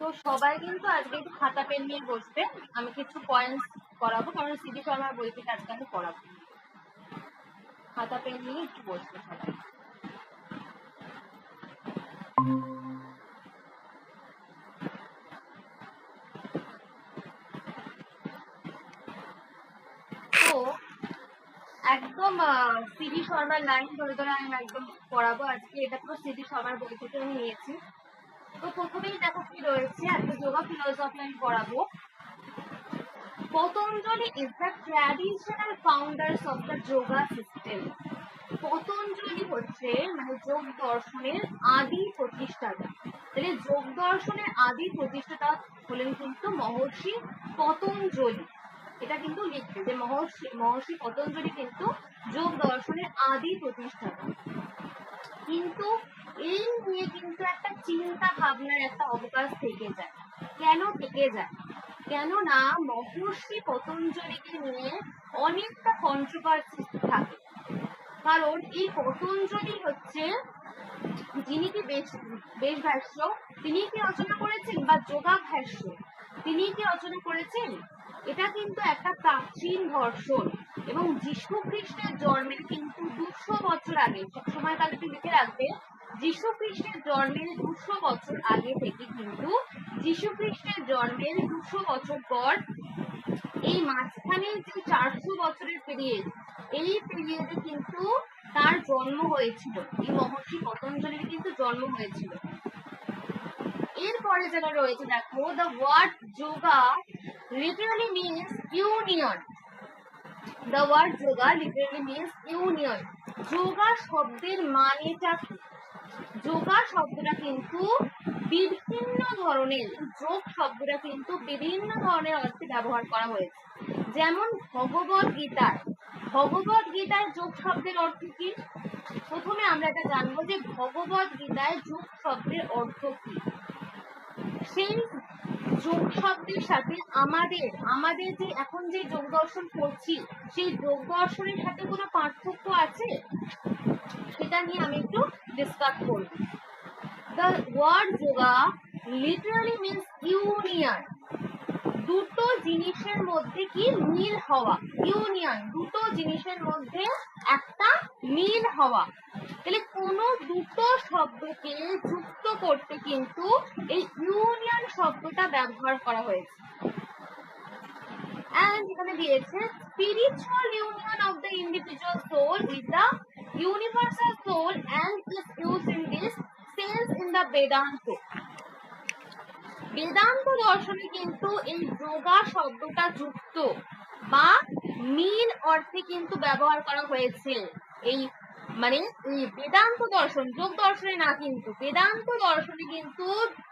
তো সবাই কিন্তু আজকে একটু খাতা পেন নিয়ে বসবে, আমি কিছু পয়েন্টস করাবো, কারণ সিডি শর্মার বই থেকে আজকে আমি পড়াবো। খাতা পেন নিয়ে একটু বসবে সবাই। তো একদম সিডি শর্মার লাইন ধরে ধরে আমি একদম পড়াবো আজকে। এটা পুরো সিডি শর্মার বই থেকে আমি নিয়েছি। তো প্রথমেই দেখো কি রয়েছে, একটা যোগা ফিলোসফি আমি পড়াবো। Patanjali is the traditional founders of the yoga system. Patanjali হচ্ছে মানে যোগ দর্শনের আদি প্রতিষ্ঠাতা। তাহলে যোগ দর্শনের আদি প্রতিষ্ঠাতা হলেন কিন্তু মহর্ষি পতঞ্জলি। এটা কিন্তু লিখবে যে মহর্ষি পতঞ্জলি কিন্তু যোগ দর্শনের আদি প্রতিষ্ঠাতা। কিন্তু এই নিয়ে কিন্তু একটা চিন্তা ভাবনার একটা অবকাশ থেকে যায়। কেন থেকে যায়? কেননা মহর্ষি পতঞ্জলিকে নিয়ে অনেকটা কন্ট্রোভার্সি থাকে। কারণ এই পতঞ্জলি হচ্ছে যিনি কি বেশ ভাষ্য তিনি কি রচনা করেছেন, বা যোগাভাষ্য তিনি কি রচনা করেছেন, এটা কিন্তু একটা প্রাচীন দর্শন। এবং যীশু খ্রিস্টের জন্মের কিন্তু 200 বছর আগে, সবসময় তাহলে লিখে রাখবে, যীশু খ্রিস্টের জন্মের 200 বছর আগে থেকে কিন্তু যীশু খ্রিস্টের জন্মের 200 বছর পর এই মাঝখানে যে 400 বছরের পিরিয়ড, এই পিরিয়ডে কিন্তু তার জন্ম হয়েছিল। এই মহর্ষি পতঞ্জলির কিন্তু জন্ম হয়েছিল। এরপরে যেটা রয়েছে দেখো, the word yoga literally means union. The word yoga literally means union. Yoga শব্দের মানেটা কি? যোগা শব্দটা কিন্তু বিভিন্ন ধরনের, যোগ শব্দটা কিন্তু বিভিন্ন ধরনের অর্থে ব্যবহার করা হয়েছে। যেমন ভগবদ গীতায় যোগ শব্দের অর্থ কি? প্রথমে আমরা এটা জানবো যে ভগবদ গীতায় যোগ শব্দের অর্থ কি। সেই যোগ শব্দের সাথে আমাদের যে এখন যে যোগ দর্শন করছি, সেই যোগ দর্শনের সাথে কোনো পার্থক্য আছে? সেটা নিয়ে আমি একটু ডিসকাস করব। The word yoga literally means union. দুটো জিনিসের মধ্যে কি মিল হওয়া, ইউনিয়ন, দুটো জিনিসের মধ্যে একটা মিল হওয়া। তাহলে কোনো দুটো শব্দকে যুক্ত করতে কিন্তু এই ইউনিয়ন শব্দটা ব্যবহার করা হয়েছে। And এখানে দিয়েছে spiritual union of the individual soul with the universal soul and is used in this sense in the Vedanta. Vedanta দর্শনে কিন্তু এই যোগা শব্দটা যুক্ত বা মিল অর্থে কিন্তু ব্যবহার করা হয়েছে। এই মানে এই বেদান্ত দর্শন, যোগ দর্শনে না, কিন্তু বেদান্ত দর্শনে কিন্তু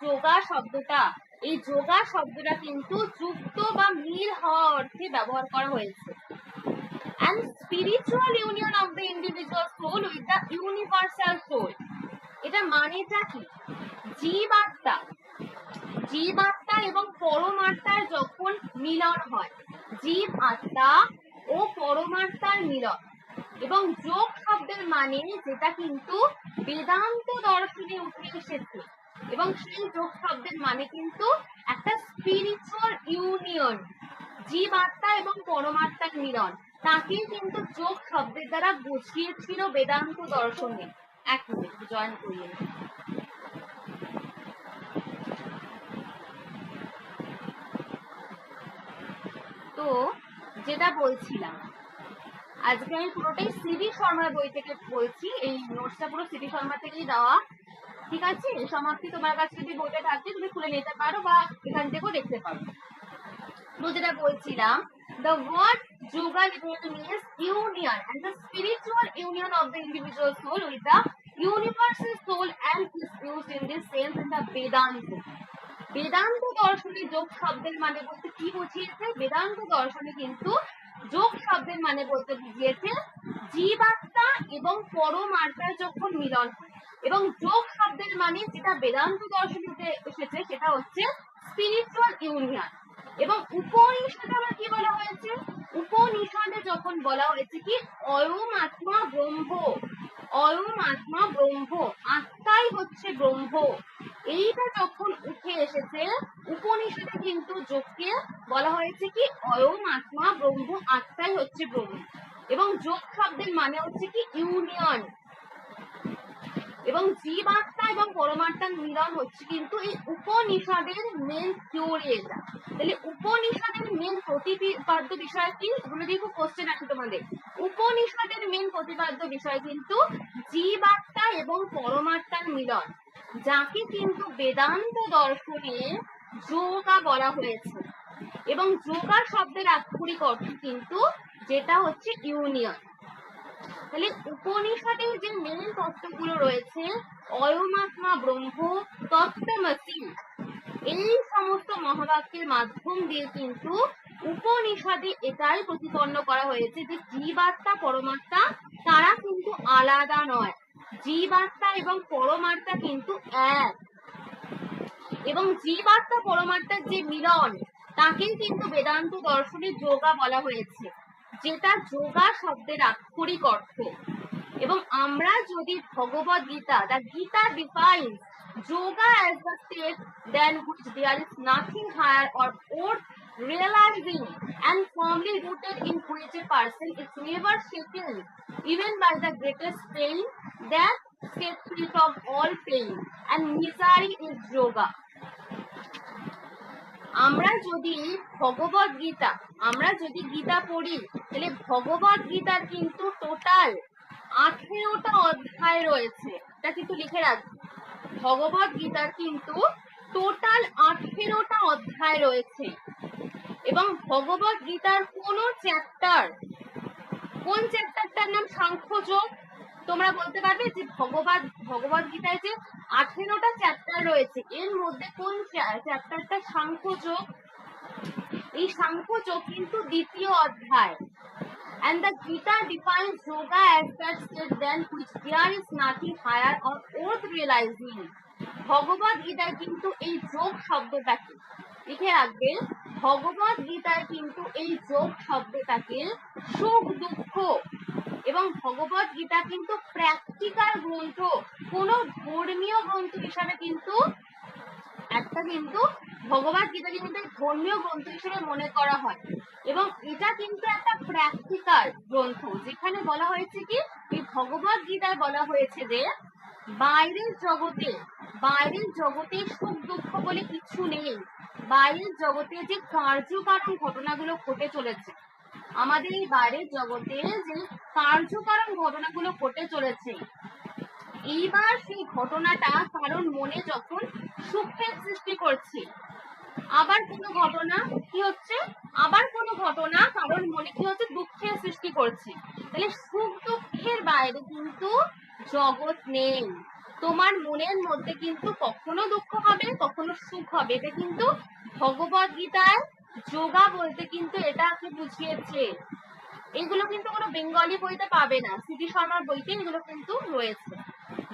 যোগা শব্দটা, এই যোগা শব্দটা কিন্তু যুক্ত বা মিল হওয়া অর্থে ব্যবহার করা হয়েছে। And spiritual union of the individual soul with the universal soul. এটা মানেটা কি? জীবাত্মা এবং পরমাত্মার যখন মিলন হয়, জীব আত্মা ও পরমাত্মার মিলন। এবং যোগ শব্দের মানে যেটা কিন্তু বেদান্ত দর্শনে উঠে এসেছে, এবং সেই যোগ শব্দের মানে কিন্তু একটা স্পিরিচুয়াল ইউনিয়ন, জীবাত্মা এবং পরমাত্মার মিলন। তাকে কিন্তু যোগ শব্দের দ্বারা বুঝিয়েছিল বেদান্ত দর্শনে। এক মিনিট জয়েন করিয়ে। তো যেটা বলছিলাম, আজকে আমি পুরোটাই সিডি শর্মার বই থেকে বলছি। এই নোটসটা পুরো সিডি শর্মা থেকেই দেওয়া, ঠিক আছে? সমাপ্তি তোমার কাছে যদি বইটা থাকে তুমি খুলে নিতে পারো বা এখান থেকেও দেখতে পারো। তো যেটা বলছিলাম, the word yoga literally means union and the spiritual union of the individual soul with the universal soul and is used in this sense in the Vedanta. Vedanta দর্শনে যোগ শব্দের মানে বলতে কি বুঝিয়েছে? বেদান্ত দর্শনে কিন্তু যোগ শব্দের মানে বলতে বুঝিয়েছে জীবাত্মা এবং পরমাত্মার যখন মিলন হয়। এবং যোগ শব্দের মানে যেটা বেদান্ত দর্শনীতে এসেছে সেটা হচ্ছে স্পিরিচুয়াল ইউনিয়ন। এবং উপনিষদে আবার কি বলা হয়েছে, উপনিষদে যখন বলা হয়েছে কি অয়ম আত্মা ব্রহ্ম, অয়ম আত্মা ব্রহ্ম, আত্মাই হচ্ছে ব্রহ্ম, এইটা যখন উঠে এসেছে উপনিষদে কিন্তু যোগকে বলা হয়েছে কি অয়ম আত্মা ব্রহ্ম, আত্মাই হচ্ছে ব্রহ্ম। এবং যোগ শব্দের মানে হচ্ছে কি ইউনিয়ন, এবং জীবাত্মা এবং পরমাত্মার মিলন হচ্ছে কিন্তু এই উপনিষদের মেন থিওরি এটা। তাহলে উপনিষদের মেন প্রতিপাদ্য বিষয় কি, এগুলো দিয়ে খুব কোশ্চেন আছে তোমাদের। উপনিষদের মেন প্রতিপাদ্য বিষয় কিন্তু জীবাত্মা এবং পরমাত্মার মিলন, যাকে কিন্তু বেদান্ত দর্শনে যোগা বলা হয়েছে। এবং যোগা শব্দের আক্ষরিক অর্থ কিন্তু যেটা হচ্ছে ইউনিয়ন। তাহলে উপনিষদের যে মেন তত্ত্বগুলো রয়েছে অয়মাত্মা ব্রহ্ম, তত্ত্বমসি, এই সমস্ত মহাবাক্যের মাধ্যম দিয়ে কিন্তু উপনিষদে এটাই প্রতিপন্ন করা হয়েছে যে জীবাত্মা পরমাত্মা তারা কিন্তু আলাদা নয়, জীবাত্মা এবং পরমাত্মা কিন্তু এক। এবং জীবাত্মা পরমাত্মার যে মিলন তাকেই কিন্তু বেদান্ত দর্শনে যোগা বলা হয়েছে, যেটা যোগা শব্দের আক্ষরিক অর্থ। এবং আমরা যদি ভগবদ Gita, the Gita defines yoga as the state than which there is nothing higher or worth realizing and firmly rooted in which a person is never shaken even by the greatest pain, that set free from all pain and misery is yoga. আমরা যদি ভগবদ গীতা, আমরা যদি গীতা পড়ি তাহলে ভগবদ গীতার কিন্তু total 18টা অধ্যায় রয়েছে, এটা কিন্তু লিখে রাখবে। ভগবদ গীতার কিন্তু টোটাল 18টা অধ্যায় রয়েছে। এবং ভগবদ গীতার কোন চ্যাপ্টার, কোন চ্যাপ্টারটার নাম সাংখ্যযোগ, তোমরা বলতে পারবে যে ভগবদ গীতায় যে 18টা চ্যাপ্টার রয়েছে এর মধ্যে কোন চ্যাপ্টারটা সাংখ্যযোগ? এই সাংখ্যযোগ কিন্তু দ্বিতীয় অধ্যায়। And the Gita defines yoga as that state than which there is nothing higher or worth realizing. ভগবদ গীতায় কিন্তু এই যোগ শব্দটাকে লিখে রাখবে, ভগবদ গীতায় কিন্তু এই যোগ শব্দটাকে সুখ দুঃখ, এবং ভগবদ গীতা কিন্তু প্র্যাকটিক্যাল গ্রন্থ, কোনো ধর্মীয় গ্রন্থ হিসাবে কিন্তু একটা কিন্তু ভগবদ গীতাকে কিন্তু ধর্মীয় গ্রন্থ হিসেবে মনে করা হয়। এবং এটা কিন্তু একটা প্র্যাকটিক্যাল গ্রন্থ, যেখানে বলা হয়েছে কি এই ভগবদ গীতায় বলা হয়েছে যে বাইরের জগতে সুখ দুঃখ বলে কিছু নেই, বাইরের জগতে যে কার্যকারণ ঘটনাগুলো ঘটে চলেছে, আমাদের এই বাইরের জগতে যে কার্যকারণ ঘটনাগুলো ঘটে চলেছে, এইবার সেই ঘটনাটা কারণ মনে যখন সুখের সৃষ্টি করছে, আবার কোনো ঘটনা কি হচ্ছে, আবার কোনো ঘটনা কারণ মনে কি হচ্ছে দুঃখের সৃষ্টি করছে। তাহলে সুখ দুঃখের বাইরে কিন্তু জগৎ নেই। তোমার মনের মধ্যে কিন্তু কখনো দুঃখ হবে, কখনো সুখ হবে, এটা কিন্তু ভগবদ গীতায় যোগা বলতে কিন্তু এটাকে বুঝিয়েছে। এগুলো কিন্তু কোনো বেঙ্গলি বইতে পাবে না, সিটি শর্মার বইতে এগুলো কিন্তু রয়েছে।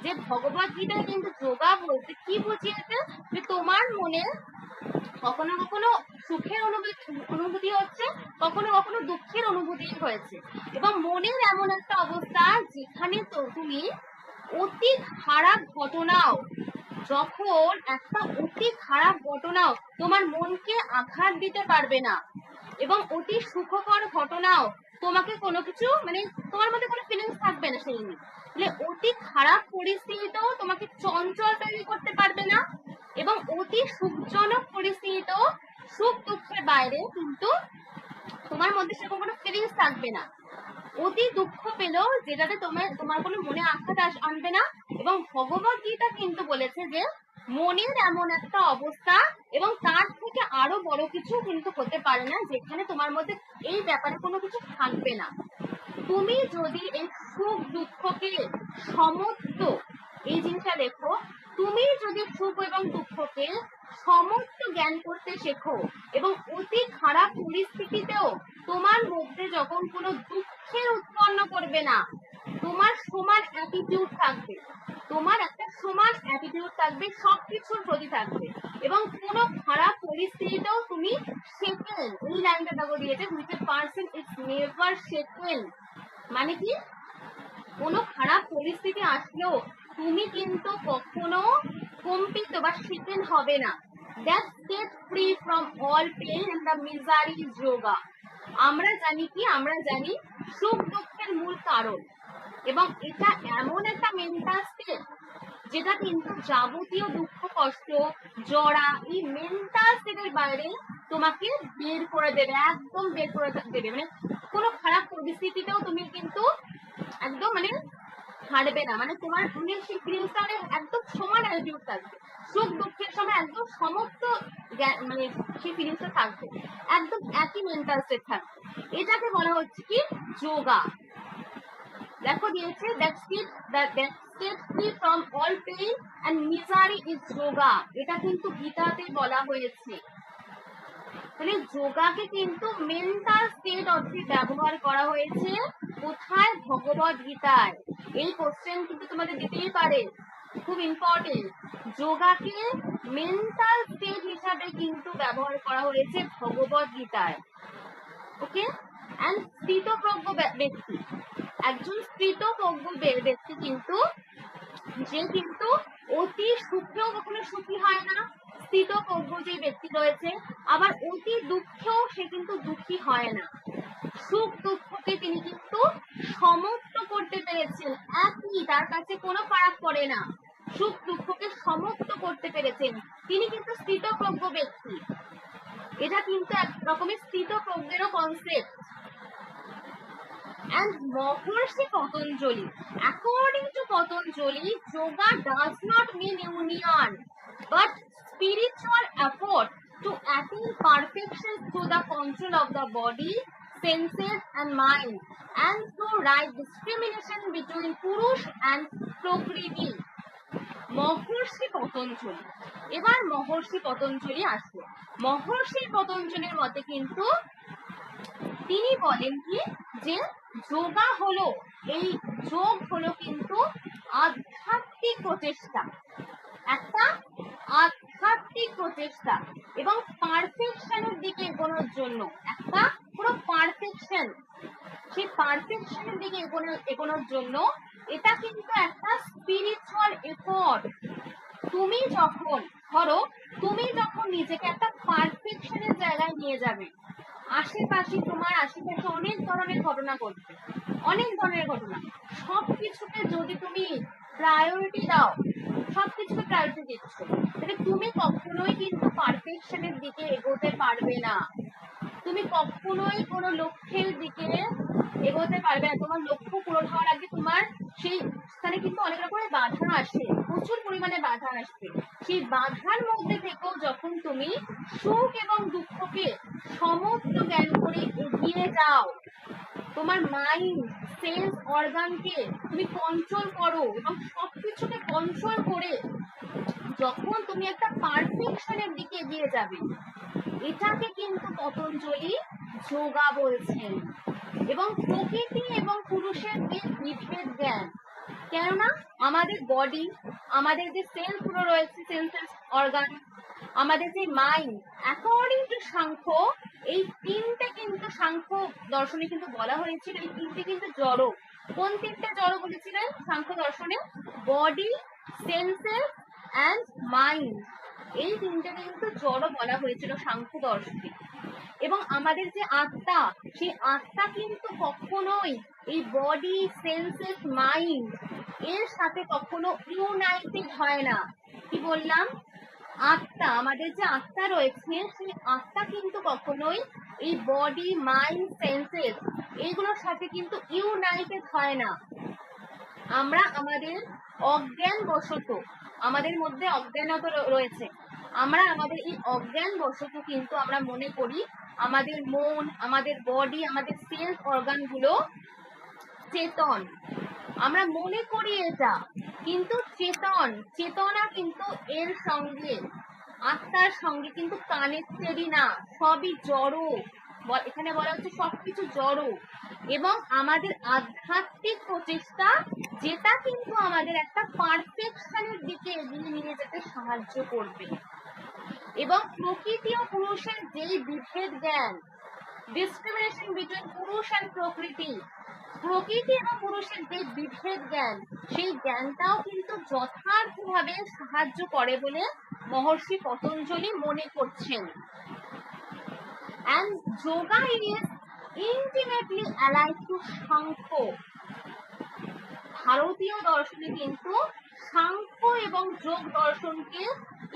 যে ভগবদ গীতায় কিন্তু যোগা বলতে কি বুঝিয়েছে, যে তোমার মনে কখনো কখনো সুখের অনুভূতি হচ্ছে, কখনো কখনো দুঃখের অনুভূতি হয়েছে, এবং মনের এমন একটা অবস্থা যেখানে তো তুমি অতি খারাপ ঘটনাও, যখন একটা অতি খারাপ ঘটনাও তোমার মনকে আঘাত দিতে পারবে না, এবং অতি সুখকর ঘটনাও তোমাকে কোনো কিছু মানে তোমার মধ্যে কোনো ফিলিংস থাকবে না সেই নিয়ে। তাহলে অতি খারাপ পরিস্থিতিতেও তোমাকে চঞ্চল তৈরি করতে পারবে না, এবং অতি সুখজনক পরিস্থিতিতেও সুখ দুঃখের বাইরে কিন্তু তোমার মধ্যে সেরকম কোনো ফিলিংস থাকবে না। অতি দুঃখ পেলেও যেটাতে তোমার কোনো মনে আঘাত আনবে না। এবং ভগবদ গীতা কিন্তু বলেছে যে মনের এমন একটা অবস্থা এবং তার থেকে আরো বড় কিছু কিন্তু হতে পারে না, যেখানে তোমার মধ্যে এই ব্যাপারে কোনো কিছু থাকবে না। তুমি যদি এই সুখ দুঃখকে সমস্ত, এই জিনিসটা দেখো, তুমি যদি সুখ এবং দুঃখকে সমস্ত জ্ঞান করতে শেখো এবং অতি খারাপ পরিস্থিতিতেও তোমার মধ্যে যখন কোনো দুঃখের উৎপন্ন করবে না, তোমার সমান অ্যাটিটিউড থাকবে, তোমার একটা সমান অ্যাটিটিউড থাকবে, সবকিছুর প্রতি থাকবে, এবং কোনো খারাপ পরিস্থিতিতেও তুমি সেকেন্ড, এই লাইনটা দেখো দিয়েছে, which a person is never second, মানে কি কোনো খারাপ পরিস্থিতি আসলেও তুমি কিন্তু কখনো কম্পিত বা সেকেন্ড হবে না। That set free from all pain and the misery is yoga. আমরা জানি কি, আমরা জানি সুখ দুঃখের মূল কারণ, এবং এটা এমন একটা মেন্টাল স্টেট যেটা কিন্তু যাবতীয় দুঃখ কষ্ট জড়া এই মেন্টাল স্টেটের বাইরে তোমাকে বের করে দেবে, একদম বের করে দেবে। মানে কোনো খারাপ পরিস্থিতিতেও তুমি কিন্তু একদম মানে হারবে না, মানে তোমার মনের সেই ফিলিংসটা মানে একদম সমান অ্যাটিটিউড থাকবে, সুখ দুঃখের সময় একদম সমস্ত মানে সেই ফিলিংসটা থাকবে, একদম একই মেন্টাল স্টেট থাকবে। এটাকে বলা হচ্ছে কি যোগা। দেখো দিয়েছে that state free from all pain and misery is yoga, এটা কিন্তু গীতাতে বলা হয়েছে। তাহলে যোগাকে কিন্তু মেন্টাল স্টেট অর্থে ব্যবহার করা হয়েছে কোথায়, ভগবদ গীতায়। এই কোশ্চেন কিন্তু তোমাদের দিতেই পারে, খুব ইম্পর্টেন্ট। যোগাকে মেন্টাল স্টেট হিসাবে কিন্তু ব্যবহার করা হয়েছে ভগবদ গীতায়। ওকে, এন্ড স্থিতপ্রজ্ঞ ব্যক্তি, একজন স্থিতপ্রজ্ঞ ব্যক্তি কিন্তু যে কিন্তু অতি সুখেও কখনো সুখী হয় না, স্থিতপ্রজ্ঞ যে ব্যক্তি রয়েছে, আবার অতি দুঃখেও সে কিন্তু দুঃখী হয় না। সুখ দুঃখকে তিনি কিন্তু সমত্ব করতে পেরেছেন, একই, তার কাছে কোনো ফারাক পড়ে না, সুখ দুঃখকে সমত্ব করতে পেরেছেন, তিনি কিন্তু স্থিতপ্রজ্ঞ ব্যক্তি। এটা কিন্তু এক রকমের স্থিতপ্রজ্ঞেরও concept. And Maharishi Patanjali, according to Patanjali, yoga does not mean union, but spiritual effort to attain perfection through the control of the body, senses and mind, and through right discrimination between Purush and Prakriti. মহর্ষি পতঞ্জলি, এবার মহর্ষি পতঞ্জলি আসবে। মহর্ষি পতঞ্জলির মতে কিন্তু তিনি বলেন কি যে যোগা হলো, এই যোগ হলো কিন্তু আধ্যাত্মিক প্রচেষ্টা, একটা আধ্যাত্মিক প্রচেষ্টা, এবং পারফেকশনের দিকে এগোনোর জন্য একটা পুরো পারফেকশন, সেই পারফেকশনের দিকে এগোনোর জন্য এটা কিন্তু একটা স্পিরিচুয়াল এফোর্ট। তুমি যখন ধরো, তুমি যখন নিজেকে একটা পারফেকশনের জায়গায় নিয়ে যাবে, আশেপাশে তোমার আশেপাশে অনেক ধরনের ঘটনা ঘটবে, অনেক ধরনের ঘটনা, সবকিছুকে যদি তুমি প্রায়োরিটি দাও, সবকিছুকে প্রায়োরিটি দিচ্ছ, তাহলে তুমি কখনোই কিন্তু পারফেকশনের দিকে এগোতে পারবে না, তুমি কখনোই কোনো লক্ষ্যের দিকে এগোতে পারবে না। তোমার লক্ষ্য পূরণ হওয়ার আগে তোমার সেই স্থানে কিন্তু অনেক রকমের বাধা আসে, প্রচুর পরিমাণে বাধা আসবে। সেই বাধার মধ্যে থেকেও যখন তুমি সুখ এবং দুঃখকে সমস্ত জ্ঞান করে এগিয়ে যাও, তোমার মাইন্ড সেন্স অর্গানকে তুমি কন্ট্রোল করো, এবং সবকিছুকে কন্ট্রোল করে যখন তুমি একটা পারফেকশনের দিকে এগিয়ে যাবে, এটাকে কিন্তু পতঞ্জলি যোগা বলছেন। এবং প্রকৃতি এবং পুরুষের যে বিভেদ জ্ঞান, কেননা আমাদের বডি, আমাদের যে সেলস গুলো রয়েছে, সেন্সেস অর্গান, আমাদের যে মাইন্ড, অ্যাকর্ডিং টু সাংখ্য, এই তিনটে কিন্তু সাংখ্য দর্শনে কিন্তু বলা হয়েছিল, এই তিনটে কিন্তু জড়। কোন তিনটে জড় বলেছিলেন সাংখ্য দর্শনে? বডি, সেন্সেস অ্যান্ড মাইন্ড, এই তিনটাকে কিন্তু জড় বলা হয়েছিল সাংখ্য দর্শনে। এবং আমাদের যে আত্মা, সেই আত্মা কিন্তু কখনোই এই বডি সেন্সেস মাইন্ড এর সাথে কখনো ইউনাইটেড হয় না। কি বললাম? আত্মা, আমাদের যে আত্মা রয়েছে, সেই আত্মা কিন্তু কখনোই এই বডি মাইন্ড সেন্সেস এইগুলোর সাথে কিন্তু ইউনাইটেড হয় না। আমরা আমাদের অজ্ঞান বশত, আমাদের মধ্যে অজ্ঞানতা রয়েছে, আমরা আমাদের এই অজ্ঞান বশত কিন্তু আমরা মনে করি আমাদের মন, আমাদের বডি, আমাদের সেলস অর্গান গুলো চেতন, আমরা মনে করি এটা, কিন্তু চেতনা কিন্তু এর সঙ্গে, আত্মার সঙ্গে কিন্তু কানেক্টেডই না, সবই জড়, এখানে বলা হচ্ছে সবকিছু জড়ো এবং আমাদের আধ্যাত্মিক প্রচেষ্টা, যেটা কিন্তু আমাদের একটা পারফেকশনের দিকে এগিয়ে নিয়ে যেতে সাহায্য করবে। এবং প্রকৃতি ও পুরুষের যেই বিভেদ জ্ঞান, ডিসক্রিমিনেশন বিটুইন পুরুষ এন্ড প্রকৃতি, প্রকৃতি এবং পুরুষের যে বিভেদ জ্ঞান, সেই জ্ঞানটাও কিন্তু যথার্থভাবে সাহায্য করে বলে মহর্ষি পতঞ্জলি মনে করছেন। And yoga is intimately allied to Samkhya. ভারতীয় দর্শনে কিন্তু সাংখ্য এবং যোগ দর্শনকে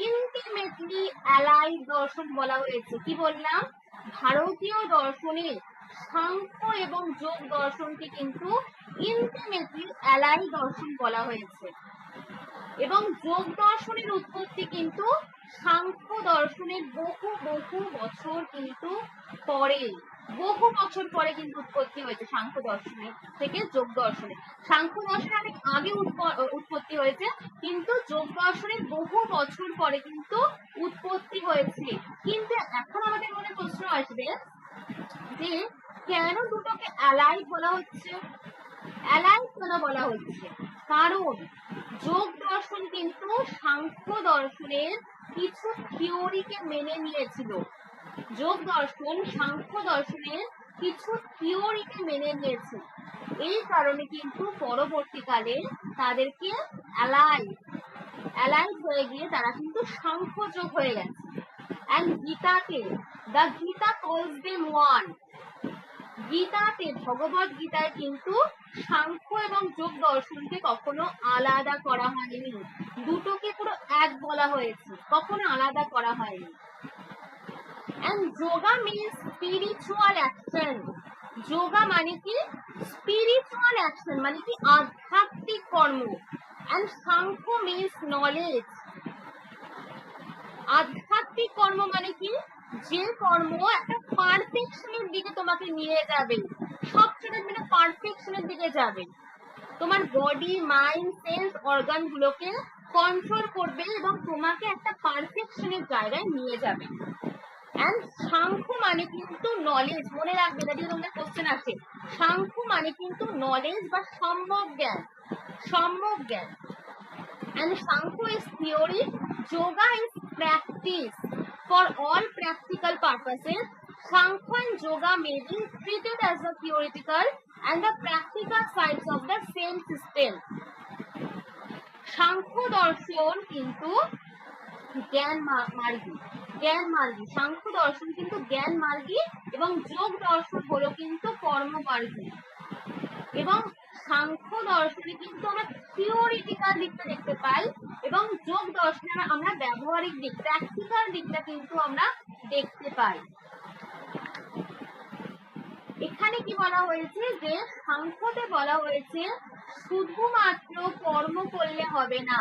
ইন্টিমেটলি অ্যালাইড দর্শন বলা হয়েছে। কি বললাম? ভারতীয় দর্শনে সাংখ্য এবং যোগ দর্শনকে কিন্তু ইন্টিমেটলি অ্যালাইড দর্শন বলা হয়েছে। এবং যোগ দর্শনের উৎপত্তি কিন্তু সাংখ্য দর্শনের বহু বহু বছর কিন্তু পরে, বহু বছর পরে কিন্তু উৎপত্তি হয়েছে সাংখ্য দর্শনের থেকে যোগ দর্শনে। সাংখ্য দর্শনের অনেক আগে উৎপত্তি হয়েছে, কিন্তু যোগ দর্শনের বহু বছর পরে কিন্তু উৎপত্তি হয়েছে। কিন্তু এখন আমাদের মনে প্রশ্ন আসবে যে কেন দুটোকে অ্যালাইড বলা হচ্ছে? অ্যালাইড কেন বলা হচ্ছে? কারণ যোগ দর্শন কিন্তু সাংখ্য দর্শনের কিছু থিওরিকে মেনে নিয়েছিল। যোগ দর্শন সাংখ্য দর্শনের কিছু থিওরিকে মেনে নিয়েছে। এই কারণে কিন্তু পরবর্তীকালে তাদেরকে অ্যালাইড হয়ে গিয়ে তারা কিন্তু সাংখ্য যোগ হয়ে গেছে। এন্ড গীতাতে, দ্য গীতা কলস দেম ওয়ান। গীতাতে, ভগবত গীতায় কিন্তু সাংখ্য এবং যোগ দর্শনকে কখনো আলাদা করা হয়নি, দুটোকে পুরো এক বলা হয়েছে, কখনো আলাদা করা হয়নি। And yoga means spiritual action. Yoga মানে কি? স্পিরিচুয়াল অ্যাকশন, মানে কি আধ্যাত্মিক কর্ম। And Samkhya means knowledge. আধ্যাত্মিক কর্ম মানে কি? যে কর্ম একটা পারফেকশনের দিকে তোমাকে নিয়ে যাবে, সবসময় মানে পারফেকশনের দিকে যাবে, তোমার বডি, মাইন্ড, সেন্স অর্গান গুলোকে কন্ট্রোল করবে এবং তোমাকে একটা পারফেকশনের জায়গায় নিয়ে যাবে। এন্ড সাংখ্য মানে কিন্তু নলেজ। মনে রাখবে, যদি তোমাদের কোশ্চেন আছে, সাংখ্য মানে কিন্তু নলেজ বা সম্যক জ্ঞান, সম্যক জ্ঞান। And Sankhya is theory, yoga is practice. For all practical purposes, Sankhya and yoga may be treated as the theoretical and the practical sides of the same system. Samkhya দর্শন কিন্তু জ্ঞান মার্গী, সাংখ্য দর্শন কিন্তু জ্ঞান মার্গী এবং যোগ দর্শন হলো কিন্তু কর্ম মার্গী। এবং সাংখ্য দর্শনে কিন্তু আমরা থিওরিটিক্যাল দিকটা দেখতে পাই এবং যোগ দর্শনে আমরা ব্যবহারিক দিক, প্র্যাকটিক্যাল দিকটা কিন্তু আমরা দেখতে পাই। এখানে কি বলা হয়েছে যে সাংখ্যতে বলা হয়েছে শুধুমাত্র কর্ম করলে হবে না,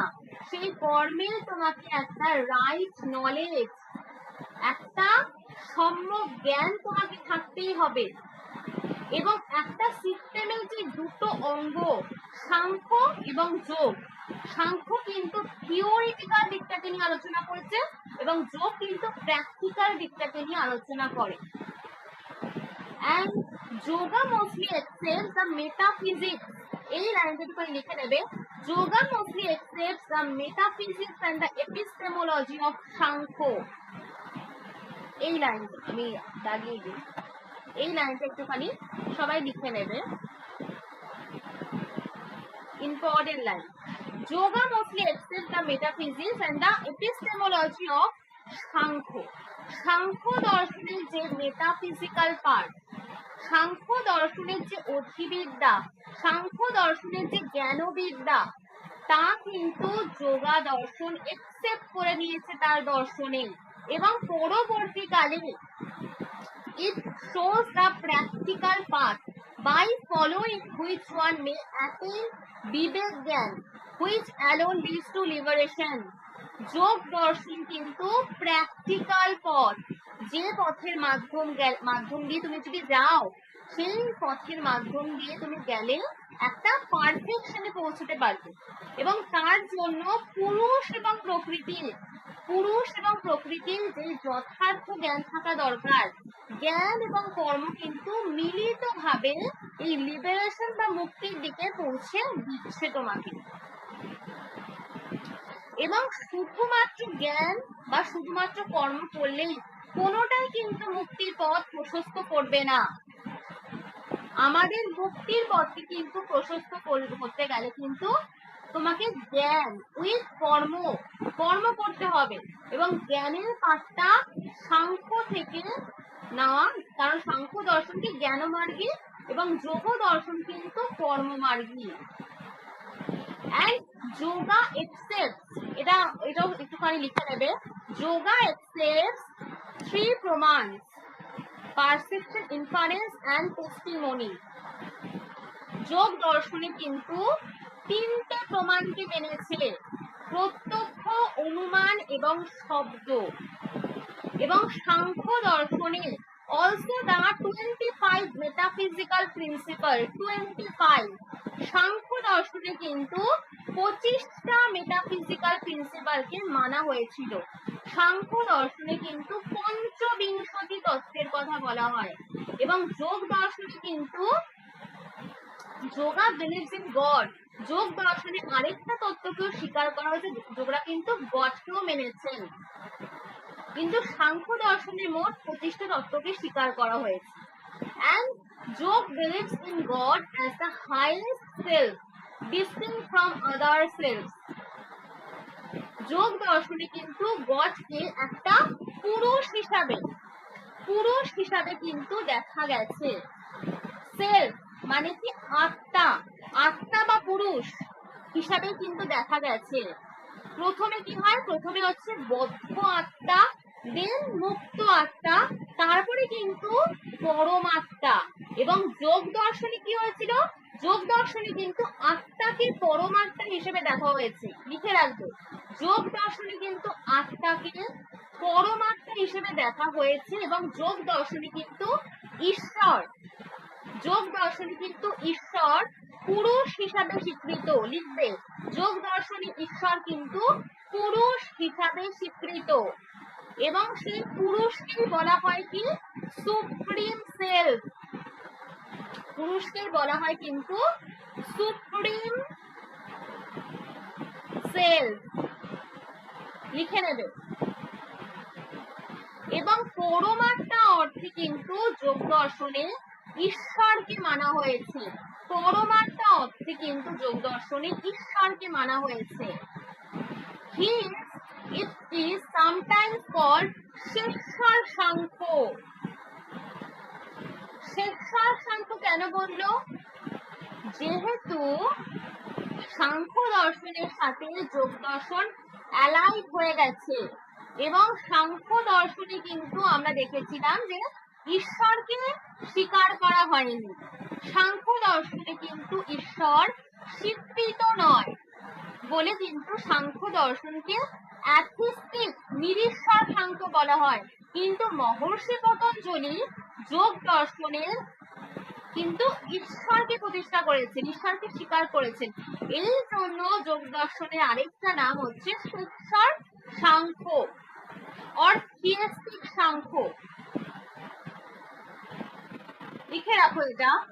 সেই কর্মে তোমাকে একটা রাইট নলেজ, একটা সম্যক জ্ঞান তোমাকে থাকতেই হবে। এবং একটা সিস্টেমের যে দুটো অঙ্গ, সাংখ্য এবং যোগ, সাংখ্য কিন্তু থিওরিটিক্যাল দিকটাকে নিয়ে আলোচনা করেছে এবং যোগ কিন্তু প্র্যাকটিক্যাল দিকটাকে নিয়ে আলোচনা করে। And yoga mostly accepts the metaphysics. এই লাইনটা একটু লিখে নেবে। Yoga mostly accepts the metaphysics and the epistemology of Samkhya. এই লাইনটা আমি দাগিয়ে দিই, এই লাইনটা একটুখানি সবাই লিখে নেবে, important line. Yoga mostly accepts the metaphysics and the epistemology of Samkhya. Samkhya দর্শনের যে মেটাফিজিক্যাল পার্ট, সাংখ্য দর্শনের যে অধিবিদ্যা, সাংখ্য দর্শনের যে জ্ঞানবিদ্যা, তা কিন্তু যোগা দর্শন একসেপ্ট করে নিয়েছে তার দর্শনে। এবং পরবর্তীকালে it shows the practical path by following which one may attain বিবেক জ্ঞান, which alone leads to liberation. যোগ দর্শন কিন্তু প্র্যাকটিক্যাল পথ, যে পথের মাধ্যম দিয়ে তুমি যদি যাও, সেই পথের মাধ্যম দিয়ে তুমি গেলে একটা পারফেকশনে পৌঁছতে পারবে। এবং তার জন্য পুরুষ এবং প্রকৃতির পুরুষ এবং প্রকৃতির যে যথার্থ জ্ঞান থাকা দরকার, জ্ঞান এবং কর্ম কিন্তু মিলিতভাবে এই লিবারেশন বা মুক্তির দিকে পৌঁছে দিচ্ছে তোমাকে। এবং শুধুমাত্র জ্ঞান বা শুধুমাত্র কর্ম করলেই কোনোটাই কিন্তু মুক্তির পথ প্রশস্ত করবে না। আমাদের মুক্তির পথকে কিন্তু প্রশস্ত করতে গেলে কিন্তু তোমাকে জ্ঞান উইথ কর্ম করতে হবে। এবং জ্ঞানের পাঠটা সাংখ্য থেকে নেওয়া, কারণ সাংখ্য দর্শন কি জ্ঞান মার্গী এবং যোগ দর্শন কিন্তু কর্ম মার্গী। And yoga accepts, এটাও একটুখানি লিখে নেবে, yoga accepts 3 প্রমাণস: পারসেপশন, ইনফারেন্স এন্ড টেস্টিমনি। যোগ দর্শনে কিন্তু 3টে প্রমাণকে মেনেছে: প্রত্যক্ষ, অনুমান এবং শব্দ। এবং সাংখ্য দর্শনে also the 25 metaphysical principle, 25 Samkhya দর্শনে কিন্তু 25টা মেটাফিজিক্যাল প্রিন্সিপালকে মানা হয়েছিল। সাংখ্য দর্শনে কিন্তু পঞ্চবিংশতি তত্ত্বের কথা বলা হয়। এবং যোগ দর্শনে কিন্তু যোগা বিলিভস ইন গড, যোগ দর্শনে আরেকটা তত্ত্বকেও স্বীকার করা হয়েছে, যোগরা কিন্তু গডকেও মেনেছেন। কিন্তু সাংখ্য দর্শনের মোট 25টা তত্ত্বকে স্বীকার করা হয়েছে। And Jog believes in God as the highest self, distinct from other selves. যোগ দর্শনে কিন্তু গডকে একটা পুরুষ হিসাবে কিন্তু দেখা গেছে। সেলফ মানে কি আত্মা বা পুরুষ হিসাবে কিন্তু দেখা গেছে। প্রথমে কি হয়, প্রথমে হচ্ছে বদ্ধ আত্মা, দেন মুক্ত আত্মা, তারপরে কিন্তু পরমাত্মা। এবং যোগ দর্শনে কি হয়েছিল, যোগ দর্শনে কিন্তু আত্মাকে পরমাত্মা হিসেবে দেখা হয়েছে। লিখে রাখবো, যোগ দর্শনে কিন্তু আত্মাকে পরমাত্মা হিসেবে দেখা হয়েছে। এবং যোগ দর্শনে কিন্তু ঈশ্বর পুরুষ হিসাবে স্বীকৃত। লিখবে, যোগ দর্শনে ঈশ্বর কিন্তু পুরুষ হিসাবে স্বীকৃত। এবং সেই পুরুষকেই বলা হয় কি, সুপ্রিম সেলফ। পুরুষকেই বলা হয় কিন্তু সুপ্রিম সেলফ, লিখে নেবে। এবং পরমাত্মা অর্থে কিন্তু যোগ দর্শনে ঈশ্বরকে মানা হয়েছে। পরমাত্মা অর্থে কিন্তু যোগ দর্শনে ঈশ্বরকে মানা হয়েছে। It is sometimes called শেষর Samkhya. শেষর Samkhya কেন বললো? যেহেতু সাংখ্য দর্শনের সাথে যোগ দর্শন অ্যালাইভ হয়ে গেছে। এবং সাংখ্য দর্শনে কিন্তু আমরা দেখেছিলাম যে ঈশ্বরকে স্বীকার করা হয়নি। সাংখ্য দর্শনে কিন্তু ঈশ্বর স্বীকৃত নয় বলে কিন্তু সাংখ্য দর্শনকে অ্যাথিস্টিক, নিরীশ্বর সাংখ্য বলা হয়। কিন্তু মহর্ষি পতঞ্জলি যোগ দর্শনের কিন্তু ঈশ্বরকে প্রতিষ্ঠা করেছেন, ঈশ্বরকে স্বীকার করেছেন। এই জন্য যোগ দর্শনের আরেকটা নাম হচ্ছে শেষর সাংখ্য অর থিয়েস্টিক সাংখ্য। লিখে রাখো এটা।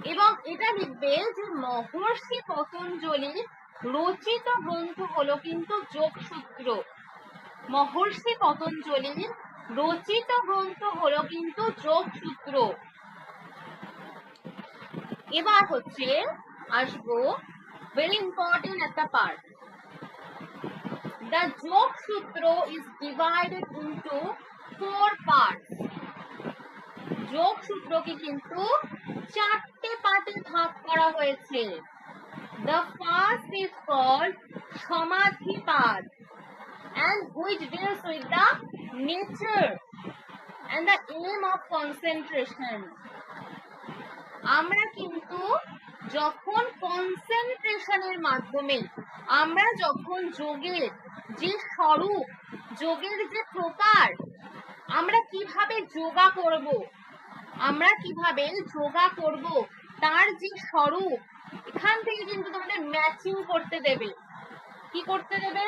এবং এটা লিখবে যে মহর্ষি পতঞ্জলির রচিত গ্রন্থ হলো কিন্তু যোগসূত্র। মহর্ষি পতঞ্জলির রচিত গ্রন্থ হলো কিন্তু যোগসূত্র। এবার হচ্ছে আসবো very important একটা part. The Yoga Sutra is divided into 4 parts. যোগ সূত্রকে কিন্তু 4টে পার্টে ভাগ করা হয়েছে। The first is called Samadhi-pad and which deals with the nature and the aim of concentration. আমরা কিন্তু যখন কনসেন্ট্রেশনের মাধ্যমে, আমরা যখন যোগের যে স্বরূপ, যোগের যে প্রকার, আমরা কিভাবে যোগা করব, তার যে স্বরূপ, এখান থেকে কিন্তু তোমাদের ম্যাচিং করতে দেবে। কি করতে দেবে?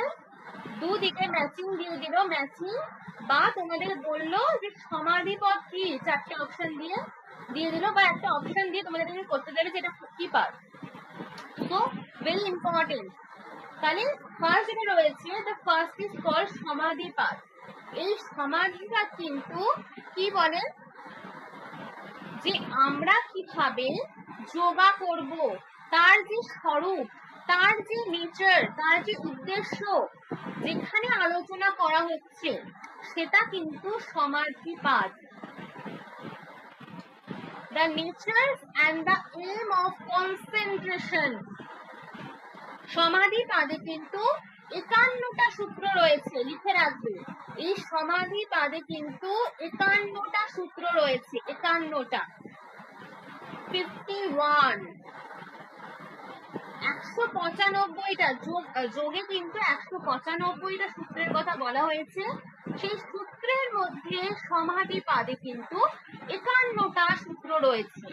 দুদিকে ম্যাচিং দিয়ে দিল, ম্যাচিং, বা তোমাদের বললো যে সমাধি পদ কি, চারটে অপশন দিয়ে দিল, বা একটা অপশন দিয়ে তোমাদেরকে করতে দেবে যে এটা কি পার্ট। তো ভেরি ইম্পর্টেন্ট। তাহলে ফার্স্ট যেটা রয়েছে, দ্য ফার্স্ট ইজ কল্ড সমাধি পাদ। এই সমাধিটা কিন্তু কি বলে, যে আমরা কিভাবে যোগা করব, তার যে স্বরূপ, তার যে নেচার, তার যে উদ্দেশ্য যেখানে আলোচনা করা হচ্ছে, সেটা কিন্তু সমাধিপাদ। The nature and the aim of concentration. সমাধি পাদে কিন্তু 51টা সূত্র রয়েছে, লিখে রাখবে। এই সমাধি পাদে কিন্তু 51টা সূত্র রয়েছে, 51টা, 51, 195টা যোগে কিন্তু 195টা সূত্রের কথা বলা হয়েছে। সেই সূত্রের মধ্যে সমাধি পাদে কিন্তু 51টা সূত্র রয়েছে।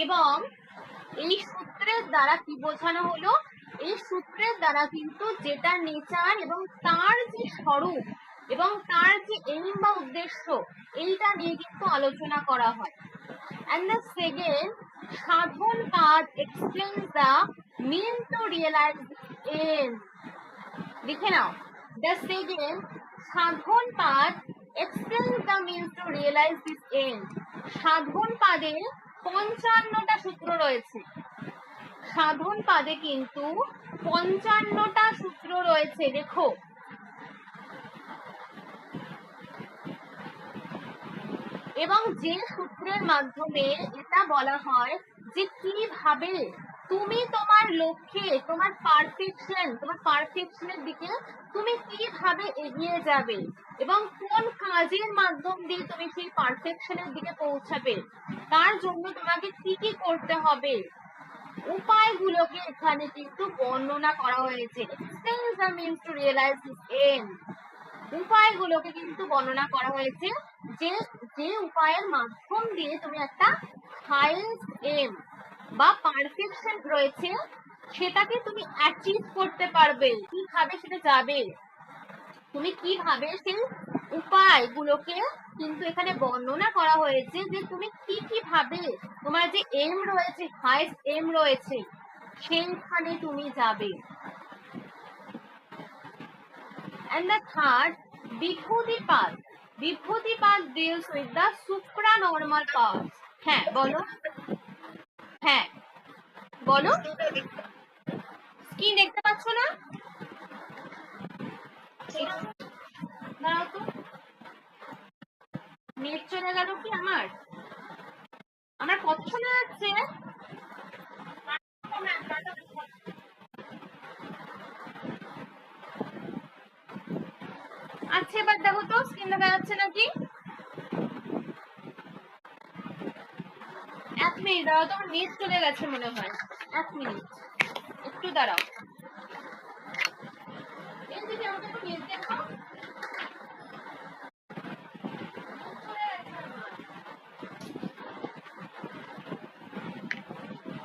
এবং এই সূত্রের দ্বারা কি বোঝানো হলো, এই সূত্রের দ্বারা কিন্তু যেটা নেচার এবং তার যে স্বরূপ এবং তার যে এইম বা উদ্দেশ্য, এইটা নিয়ে কিন্তু আলোচনা করা হয়। And the second, Sadhan Pad explains the mean to realize the end. লিখে নাও, the second, Sadhan Pad explains the means to realize this end. সাধন পাদে 55টা সূত্র রয়েছে। সাধন পাদে কিন্তু 55টা সূত্র রয়েছে, দেখো। এবং যে সূত্রের মাধ্যমে এটা বলা হয় যে কিভাবে তুমি তোমার লক্ষ্যে, তোমার পারফেকশনের দিকে তুমি কিভাবে এগিয়ে যাবে এবং কোন কাজের মাধ্যম দিয়ে তুমি সেই পারফেকশনের দিকে পৌঁছাবে, তার জন্য তোমাকে কি কি করতে হবে, উপায়গুলোকে এখানে কিন্তু বর্ণনা করা হয়েছে। Explains the means to realize this end. উপায়গুলোকে কিন্তু বর্ণনা করা হয়েছে, যে যে উপায়ের মাধ্যম দিয়ে তুমি একটা হাইয়েস্ট এম বা পারফেকশন রয়েছে সেটাকে তুমি অ্যাচিভ করতে পারবে, কিভাবে সেটা যাবে, তুমি কিভাবে সেই উপায়গুলোকে কিন্তু এখানে বর্ণনা করা হয়েছে, যে তুমি কি কিভাবে তোমার যে এম রয়েছে, হাইয়েস্ট এম রয়েছে, সেইখানে তুমি যাবে। And the third, বিভূতিপাদ। বিভূতিপাদ deals with the supranormal parts. হ্যাঁ বলো, হ্যাঁ বলো। স্ক্রিন দেখতে পাচ্ছ না? দাঁড়াও তো, নেট চলে গেল কি আমার? আমার কথা শোনা যাচ্ছে? আচ্ছা এবার দেখো তো স্ক্রিন দেখা যাচ্ছে নাকি? 1 মিনিট দাঁড়াও, তোমার নেট চলে গেছে মনে হয়। 1 মিনিট একটু দাঁড়াও। এদিকে আমাকে একটু নেট দেখাও।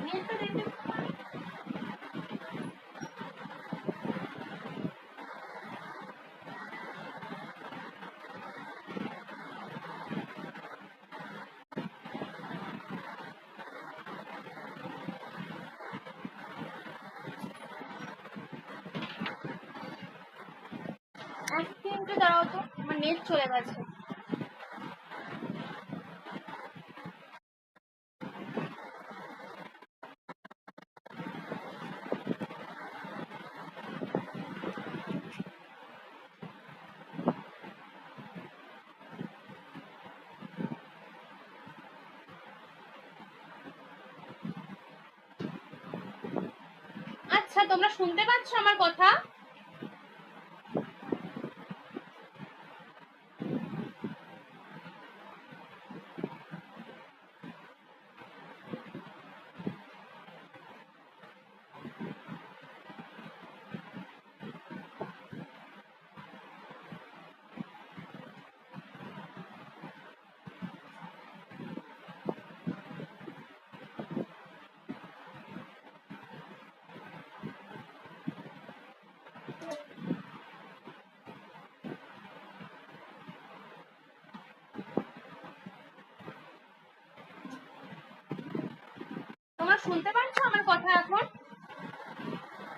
নেটটা দেখতে দাঁড়াও তো, আমার নেট চলে গেছে। আচ্ছা তোমরা শুনতে পাচ্ছ আমার কথা? তোমরা শুনতে পাচ্ছ আমার কথা এখন?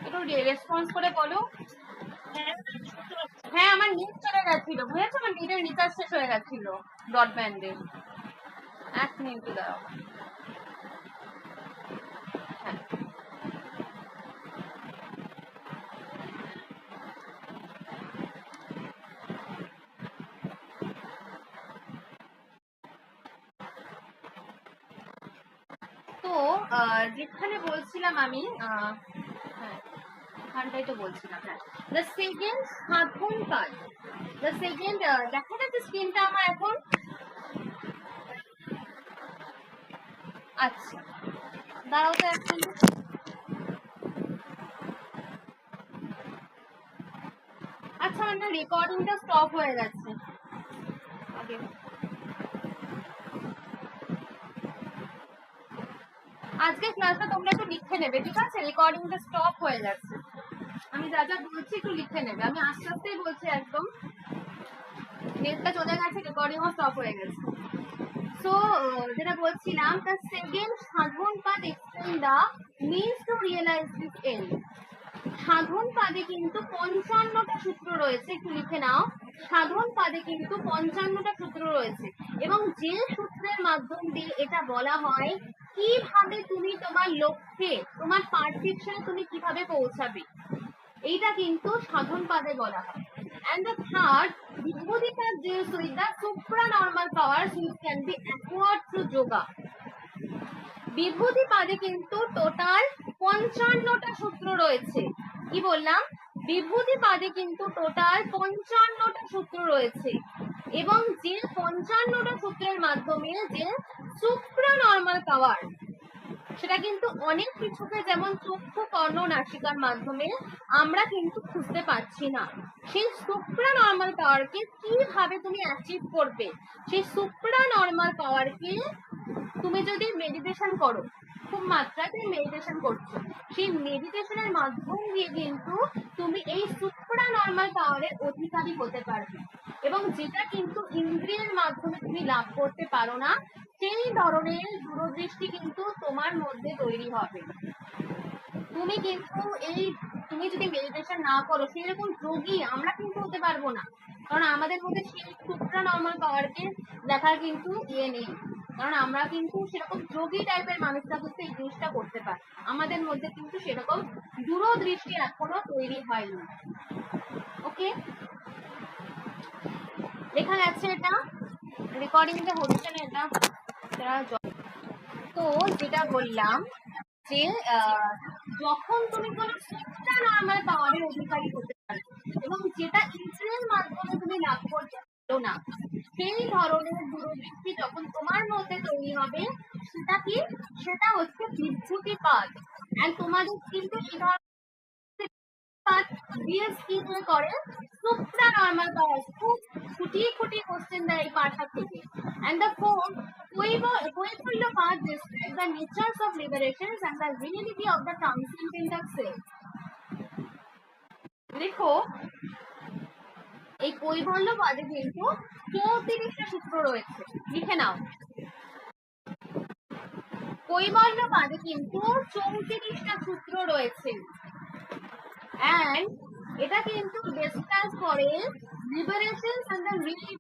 একটু রেসপন্স করে বলো। হ্যাঁ, আমার নেট চলে গেছিল, বুঝেছো? আমার নেটের রিচার্জ শেষ হয়ে গেছিল ব্রডব্যান্ডে। এক মিনিট দাঁড়াও। হ্যাঁ, তো যেখানে বলছিলাম আমি, হ্যাঁ এখানটাই তো বলছিলাম। হ্যাঁ, দ্য সেকেন্ড সাধন কাজ, দ্য সেকেন্ড, দেখা যাচ্ছে স্ক্রিনটা আমার এখন? আচ্ছা দাঁড়াও তো এক মিনিট। আচ্ছা আমার না রেকর্ডিংটা স্টপ হয়ে গেছে আগে। আজকে ক্লাসটা তোমরা একটু লিখে নেবে, ঠিক আছে? রেকর্ডিংটা স্টপ হয়ে গেছে, আমি যা যা বলছি একটু লিখে নেবে। আমি আস্তে আস্তেই বলছি, একদম নেটটা চলে গেছে, রেকর্ডিংও স্টপ হয়ে গেছে। সো যেটা বলছিলাম, দ্য সেকেন্ড সাধন পাদ explain the means to realise this end. সাধন পাদে কিন্তু 55টা সূত্র রয়েছে, একটু লিখে নাও। সাধন পাদে কিন্তু 55টা সূত্র রয়েছে, এবং যে সূত্রের মাধ্যম দিয়ে এটা বলা হয় কিভাবে তুমি তোমার লক্ষ্যে, তোমার পারফেকশনে তুমি কিভাবে পৌঁছাবে, এইটা কিন্তু সাধন পাদে বলা হয়। And the third, Vibhuti path deals with the supranormal powers which can be acquired through yoga. বিভূতি পাদে কিন্তু টোটাল 55টা সূত্র রয়েছে। কি বললাম? বিভূতি পাদে কিন্তু টোটাল 55টা সূত্র রয়েছে, এবং যে 55টা সূত্রের মাধ্যমে যে সুপ্রানর্মাল পাওয়ার, সেটা কিন্তু অনেক কিছুকে, যেমন চক্ষু কর্ণ নাসিকার মাধ্যমে আমরা কিন্তু খুঁজতে পারছি না। সেই সুপ্রা নর্মাল পাওয়ারকে কিভাবে তুমি অ্যাচিভ করবে, সেই সুপ্রা নর্মাল পাওয়ারকে তুমি যদি মেডিটেশন করো, খুব মাত্রায় তুমি মেডিটেশন করছো, সেই মেডিটেশনের মাধ্যম দিয়ে কিন্তু তুমি এই সুপ্রা নর্মাল পাওয়ারের অধিকারী হতে পারবে, এবং যেটা কিন্তু ইন্দ্রিয়ের মাধ্যমে তুমি লাভ করতে পারো না, সেই ধরনের দূরদৃষ্টি কিন্তু তোমার মধ্যে তৈরি হবে। তুমি কিন্তু তুমি যদি মেডিটেশন না করো, সেরকম যোগী আমরা কিন্তু হতে পারবো না, কারণ আমাদের মধ্যে সেই সুপ্রা নর্মাল পাওয়ারকে দেখার কিন্তু নেই, কারণ আমরা কিন্তু সেরকম যোগী টাইপের মানুষরা কিন্তু এই জিনিসটা করতে পারে, আমাদের মধ্যে কিন্তু সেরকম দূরদৃষ্টি এখনো তৈরি হয়নি। ওকে, লেখা যাচ্ছে? এটা রেকর্ডিংটা হচ্ছে না, এটা তো যেটা বললাম যে যখন তুমি কোনো সুপ্রা নর্মাল পাওয়ারের অধিকারী হতে পারবে, এবং যেটা ইন্দ্রিয়ের মাধ্যমে তুমি লাভ করতে পারো না, সেই ধরনের দূরদৃষ্টি যখন তোমার মধ্যে তৈরি হবে, সেটা কি? সেটা হচ্ছে বিভূতি পাদ। এন্ড তোমাদের কিন্তু এই ধরনের করে সুপ্রা নর্মাল পাওয়ার, খুব খুঁটিয়ে খুঁটিয়ে কোশ্চেন দেয় এই পাঠা থেকে। And the fourth, Koivalya path describes the natures of liberations and the reality of the transcendental self. দেখো, এই কৈবল্য পাদে কিন্তু 34টা সূত্র রয়েছে, লিখে নাও। কৈবল্য পাদে কিন্তু 34টা সূত্র রয়েছে, and এটা কিন্তু ডিসকাস করে লিবারেশন and the reality।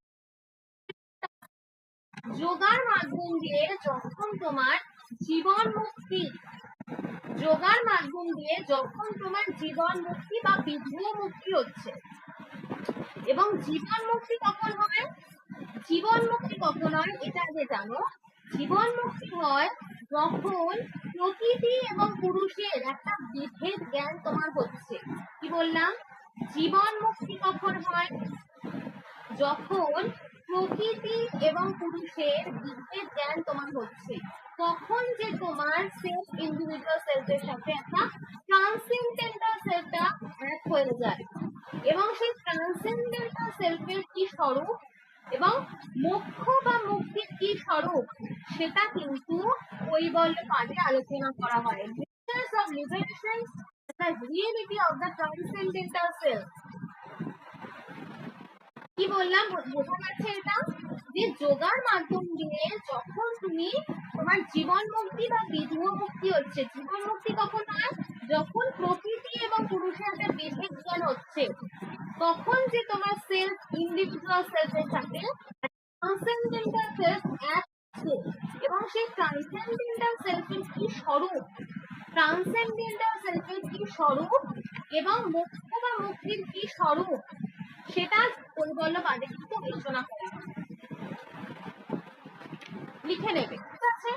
যোগার মাধ্যম দিয়ে যখন তোমার জীবন মুক্তি, যোগার মাধ্যম দিয়ে যখন তোমার জীবন মুক্তি বা বিধি মুক্তি হচ্ছে, এবং জীবন মুক্তি কখন হবে? জীবন মুক্তি কখন হয় এটা আগে জানো। জীবন মুক্তি হয় যখন প্রকৃতি এবং পুরুষের একটা বিভেদ জ্ঞান তোমার হচ্ছে। কি বললাম? জীবন মুক্তি কখন হয়? যখন প্রকৃতি এবং পুরুষের বিভেদ জ্ঞান তোমার হচ্ছে, তখন যে তোমার সেলফ, ইন্ডিভিজুয়াল সেলফের সাথে একটা ট্রান্সেন্ডেন্টাল সেলফটা এক হয়ে যায়, এবং সেই ট্রান্সেন্ডেন্টাল সেলফের কি স্বরূপ এবং মোক্ষ বা মুক্তির কি স্বরূপ, সেটা কিন্তু কৈবল্য পাদে আলোচনা করা হয়। Natures of liberation, the reality of the transcendental self। কি বললাম, বোঝা যাচ্ছে এটা? যে যে যোগার মাধ্যম দিয়ে যখন তুমি তোমার জীবন মুক্তি বা বিধব মুক্তি হচ্ছে, জীবন মুক্তি কখন হয়? যখন প্রকৃতি এবং পুরুষের যে বেসিক জ্ঞান হচ্ছে, তখন যে তোমার সেলফ, ইন্ডিভিজুয়াল সেলফের সাথে ট্রান্সেন্ডেন্টাল সেলফ এক আছে, এবং সেই ট্রান্সেন্ডেন্টাল সেলফের কি স্বরূপ, ট্রান্সেন্ডেন্টাল সেলফের কি স্বরূপ এবং মুক্ত বা মুক্তির কি স্বরূপ, সেটা কৈবল্যবাদে কিন্তু আলোচনা করা হয়। লিখে নেবে, ঠিক আছে?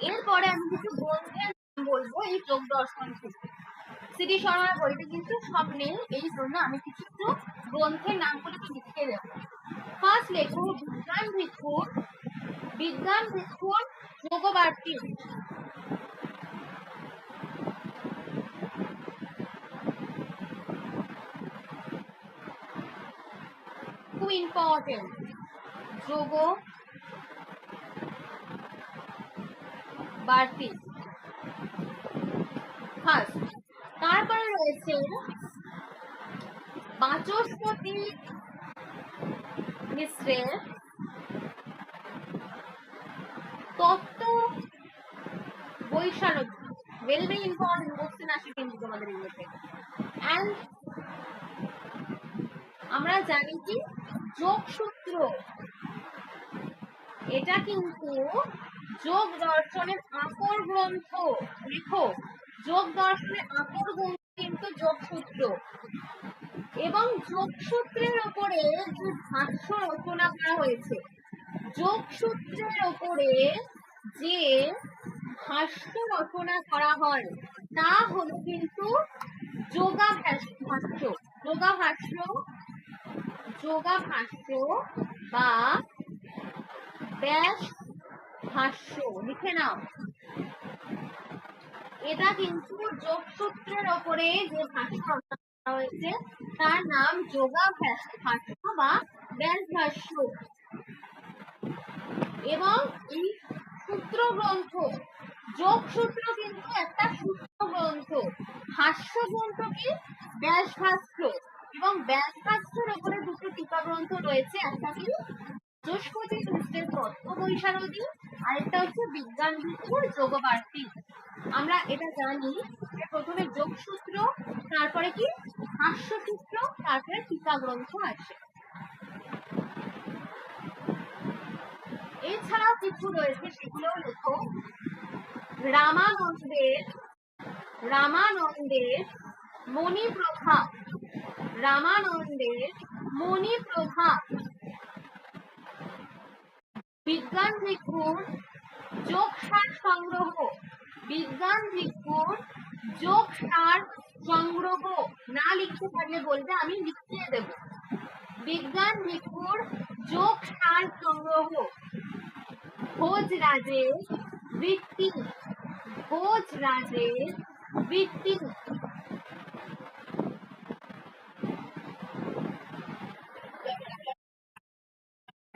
এরপরে আমি কিছু গ্রন্থের নাম বলবো এই যোগ দর্শন থেকে। সিডি শর্মার বইতে কিন্তু সব নেই, এই জন্য আমি কিছু গ্রন্থের নামগুলো লিখে দেবো। ফার্স্ট লেখো বিজ্ঞান ভিক্ষুর যোগবার্তি। খুব ইম্পর্টেন্ট, যোগ বার্তি ফার্স্ট। তারপরে রয়েছে বাচস্পতি মিশ্রের তত্ত্ব বৈশারদী, ভেরি ভেরি ইম্পর্টেন্ট, কোশ্চেন আসে কিন্তু তোমাদের এগুলোতে। অ্যান্ড আমরা জানি কি যোগসূত্র, এটা কিন্তু যোগ দর্শনের আকর গ্রন্থ। দেখো, যোগ দর্শনের আকর গ্রন্থ কিন্তু যোগসূত্র, এবং যোগসূত্রের উপরে যে ভাষ্য রচনা করা হয়েছে, যোগসূত্রের উপরে যে ভাষ্য রচনা করা হয় তা হলো কিন্তু যোগাভাষ্য, যোগাভাষ্য বা ব্যাস ভাষ্য, লিখে নাও। এটা কিন্তু যোগসূত্রের উপরে যে ভাষ্য রচনা করা হয়েছে তার নাম যোগাভাষ্য বা ব্যাস ভাষ্য। এবং এই সূত্র গ্রন্থ, যোগসূত্র কিন্তু একটা সূত্র গ্রন্থ, ভাষ্য গ্রন্থ কি ব্যাস ভাষ্য, এবং ব্যাস ভাষ্যের উপরে দুটো টিকা গ্রন্থ রয়েছে, একটা কি বাচস্পতি মিশ্রের তত্ত্ব বৈশারদী, আরেকটা হচ্ছে বিজ্ঞান ভিক্ষুর যোগবার্তি। আমরা এটা জানি যে প্রথমে যোগসূত্র, তারপরে কি ভাষ্যসূত্র, তারপরে টিকা গ্রন্থ আসে। এছাড়াও কিছু রয়েছে, সেগুলো লেখো। রামানন্দের মণিপ্রভা, বিজ্ঞান ভিক্ষুর যোগসার সংগ্রহ, না লিখতে পারলে বলবে, আমি লিখিয়ে দেব। বিজ্ঞান ভিক্ষুর যোগসার সংগ্রহ, ভোজরাজের বৃত্তি,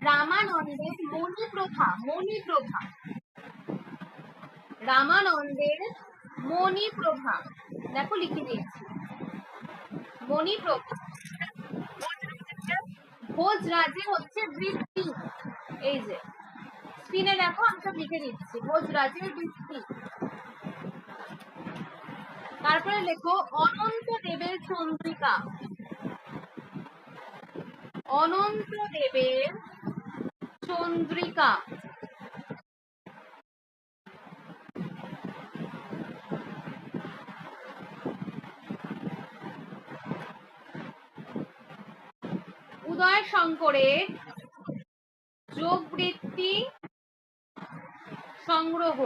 রামানন্দের মণিপ্রভা, দেখো লিখে দিয়েছি, মণিপ্রভা। ভোজরাজের হচ্ছে বৃত্তি, এই যে স্ক্রিনে দেখো, আমি সব লিখে দিচ্ছি, ভোজরাজের বৃত্তি। তারপরে লেখো অনন্ত দেবের চন্দ্রিকা, উদয় শঙ্করের যোগবৃত্তি সংগ্রহ,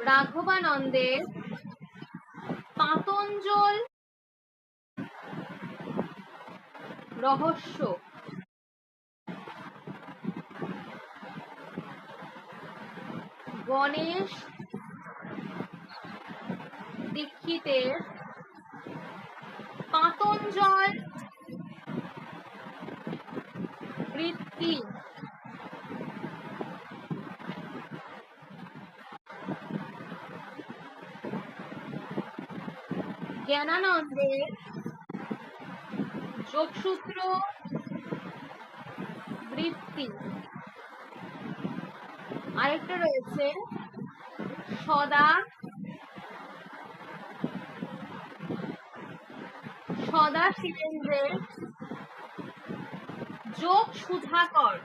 রাঘবানন্দের পাতঞ্জল রহস্য, গণেশ দীক্ষিতের পাতঞ্জল বৃত্তি, জ্ঞানানন্দের যোগসূত্র বৃত্তি। আরেকটা রয়েছে সদাশিবেন্দ্রের যোগ সুধাকর।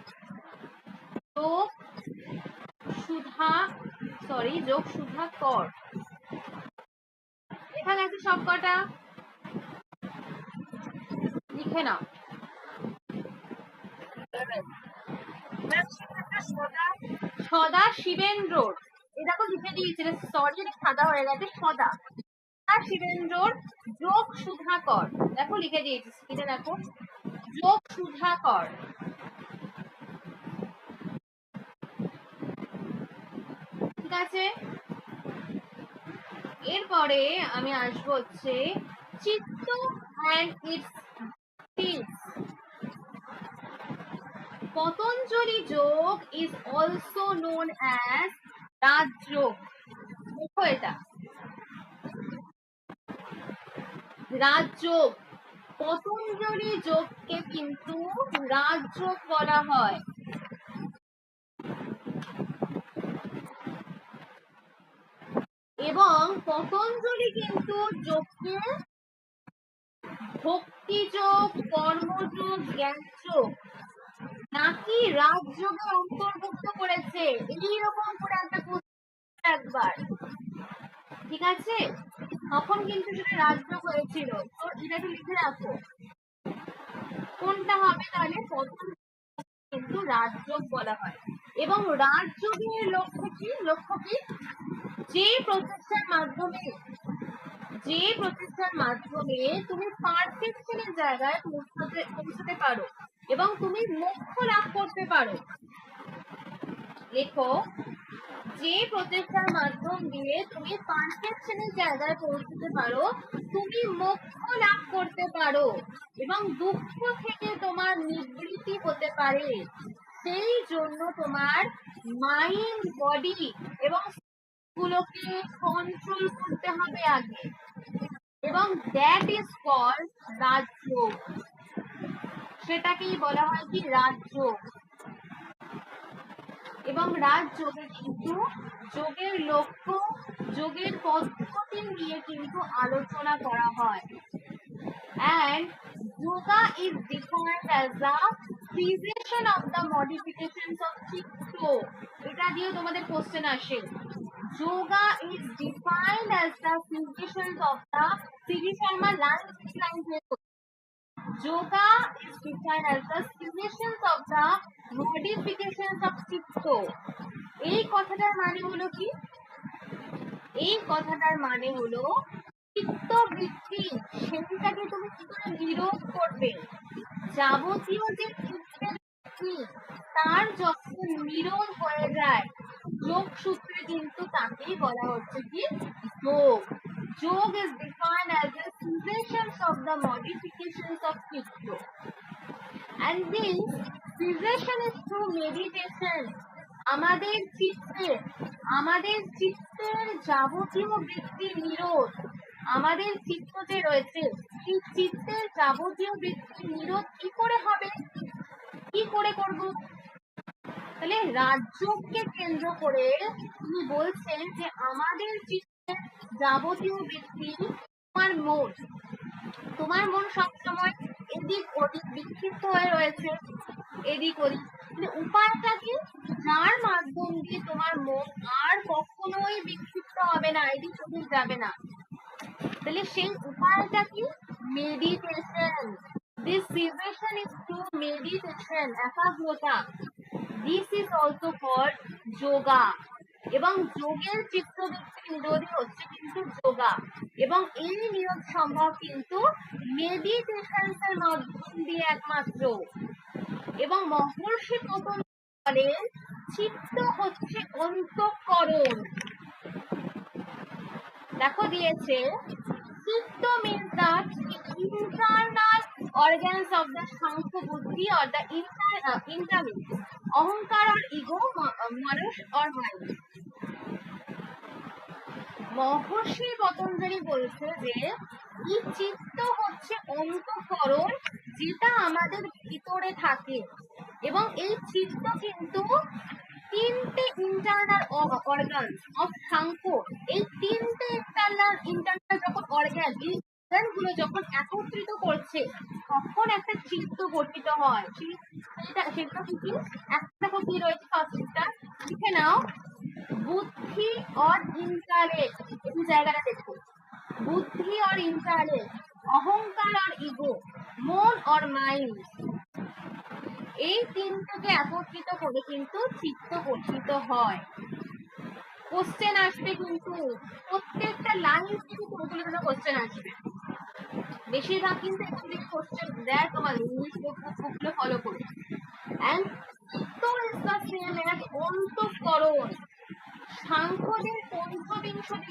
যোগ সুধাকর এখানে আছে সবকটা, লিখে নাও। সদাশিবেন্দ্রর, এই দেখো লিখে দিয়েছি, সরি সাদা হয়ে গেছে, সদাশিবেন্দ্রর যোগ সুধাকর, দেখো লিখে দিয়েছি স্ক্রিনে, দেখো যোগ সুধাকর। ঠিক আছে, এরপরে আমি আসবো হচ্ছে চিত্ত and it's tips. Patanjali yoga is also known as Rajyoga. দেখো এটা রাজযোগ, পতঞ্জলি যোগকে কিন্তু রাজযোগ বলা হয়। এবং পতঞ্জলি কিন্তু যোগকে ভক্তিযোগ, কর্মযোগ, জ্ঞানযোগ নাকি রাজযোগে অন্তর্ভুক্ত করেছে, এইরকম করে একটা একবার। ঠিক আছে, তখন কিন্তু সেটা রাজযোগ হয়েছিল, তো এটা একটু লিখে রাখো কোনটা হবে। তাহলে পতঞ্জলি কিন্তু রাজযোগ বলা হয়। এবং রাজযোগের লক্ষ্য কি? যে প্রচেষ্টার মাধ্যমে তুমি পারফেকশনের জায়গায় পৌঁছাতে পারো এবং তুমি মোক্ষ লাভ করতে পারো। লেখো, যে প্রচেষ্টার মাধ্যম দিয়ে তুমি পারফেকশনের জায়গায় পৌঁছতে পারো, তুমি মোক্ষ লাভ করতে পারো এবং দুঃখ থেকে তোমার নিবৃত্তি হতে পারে, সেই জন্য তোমার মাইন্ড, বডি এবং গুলোকে কন্ট্রোল করতে হবে আগে, এবং দ্যাট ইজ কল্ড রাজযোগ। সেটাকেই বলা হয় কি? রাজযোগ। এবং রাজযোগে কিন্তু যোগের লক্ষ্য, যোগের পদ্ধতি নিয়ে কিন্তু আলোচনা করা হয়। And yoga is defined as the cessation of the modifications of চিত্ত। এটা দিয়ে তোমাদের কোশ্চেন আসে। Yoga is defined as the cessation of the CV Sharma line Yoga is defined as the cessation of the modifications of চিত্ত। এই কথাটার মানে হলো কি? এই কথাটার মানে হলো চিত্তবৃত্তি, সেটাকে তুমি কি করে নিরোধ করবে। যাবতীয় যে চিত্তবৃত্তি তার যখন নিরোধ হয়ে যায় যোগ সূত্রে, কিন্তু তাকেই বলা হচ্ছে কি? যোগ। যোগ is defined as the cessation of the modifications of চিত্ত, and this cessation is through meditation। আমাদের চিত্তের যাবতীয় বৃত্তির নিরোধ, আমাদের চিত্ত যে রয়েছে সেই চিত্তের যাবতীয় বৃত্তির নিরোধ কি করে হবে, কি করে করব? তাহলে রাজযোগকে কেন্দ্র করে তিনি বলছেন যে আমাদের চিত্তের যাবতীয় বৃত্তি, তোমার মন সবসময় এদিক ওদিক বিক্ষিপ্ত হয়ে রয়েছে, এদিক ওদিক, উপায়টা কি? যার মাধ্যম দিয়ে তোমার মন আর কখনোই বিক্ষিপ্ত হবে না, এদিক ওদিক যাবে না, তাহলে সেই উপায়টা কি? Meditation. This cessation is through meditation, একাগ্রতা। This is also called yoga। এবং যোগের চিত্তবৃত্তি নিরোধই হচ্ছে কিন্তু যোগা, এবং এই নিরোধ সম্ভব কিন্তু মেডিটেশনের মাধ্যম দিয়ে একমাত্র। এবং মহর্ষি পতঞ্জলি বলেন চিত্ত হচ্ছে অন্তঃকরণ। দেখো দিয়েছে, চিত্ত means the internal organs of the Samkhya বুদ্ধি or the intellect, অহংকার or ego, মানুষ or mind। মহর্ষি পতঞ্জলি বলছে যে এই চিত্ত হচ্ছে অন্তঃকরণ, যেটা আমাদের ভিতরে থাকে, এবং এই চিত্ত কিন্তু তিনটে ইন্টারনাল অর্গান অফ সাংখ্য, এই তিনটে ইন্টারনাল যখন অর্গান, এই অর্গানগুলো যখন একত্রিত করছে তখন একটা চিত্ত গঠিত হয়। সেটা কি একটা কি রয়েছে ফার্স্টটা লিখে নাও, বুদ্ধি और इंटेलेक्ट, এই জায়গাটা দেখো, বুদ্ধি और इंटेलेक्ट, অহংকার আর ইগো, মন और মাইন্ড, এই তিনটাকে একত্রিত করে কিন্তু চিত্ত গঠিত হয়। কোশ্চেন আসবে কিন্তু প্রত্যেকটা লাইন থেকে কোনো কোনো কোশ্চেন আসবে, বেশিরভাগ কিন্তু এখান থেকে কোশ্চেন দেয়, তোমার ইংলিশ বুকগুলো ফলো করে। And chitta is the same as antahkarana. সাংখ্যদের পঞ্চবিংশতি,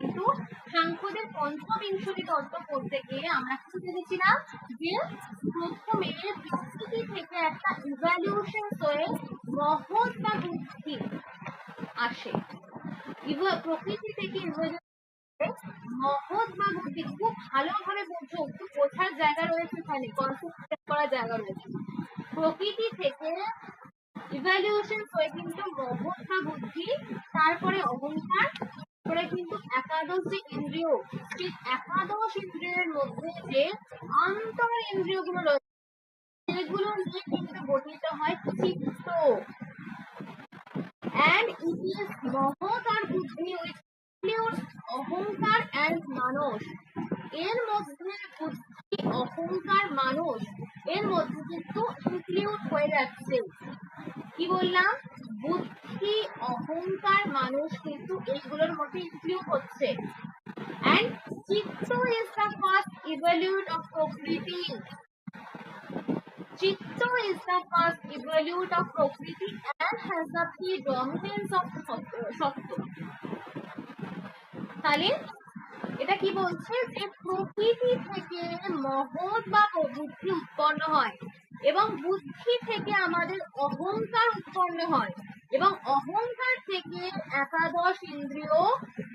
কিন্তু সাংখ্যদের পঞ্চবিংশতি তত্ত্ব করতে গিয়ে আমরা কিছু দেখেছিলাম যে প্রথমে প্রকৃতি থেকে একটা ইভ্যালুয়েশন হয়ে মহৎ বা বুদ্ধি আসে। প্রকৃতি থেকে মহৎ বা বুদ্ধি, খুব ভালোভাবে বোঝো, একটু বোঝার জায়গা রয়েছে এখানে, কনসেপ্ট করার জায়গা রয়েছে। প্রকৃতি থেকে ইভ্যালুয়েশন হয়ে কিন্তু মহৎ বা বুদ্ধি, তারপরে অহংকার, তারপরে কিন্তু একাদশ যে ইন্দ্রিয়, সেই একাদশ ইন্দ্রিয়ের মধ্যে যে অন্তর ইন্দ্রিয়গুলো রয়েছে সেগুলো নিয়ে কিন্তু গঠিত হয় চিত্ত। And it is মহৎ আর বুদ্ধি which includes অহংকার and মানস। এর মধ্যে বুদ্ধি, অহংকার, মানস এর মধ্যে কিন্তু ইনক্লুড হয়ে যাচ্ছে। কি বললাম? বুদ্ধি, অহংকার, মানস কিন্তু এইগুলোর মধ্যে ইনক্লুড হচ্ছে। And চিত্ত is the first evolute of প্রকৃতি। Chitta is the first evolute of Prakriti and has the predominance of Sattva. তাহলে এটা কি বলছে যে প্রকৃতি থেকে মহৎ বা বুদ্ধি উৎপন্ন হয়, এবং বুদ্ধি থেকে আমাদের অহংকার উৎপন্ন হয়, এবং অহংকার থেকে একাদশ ইন্দ্রিয়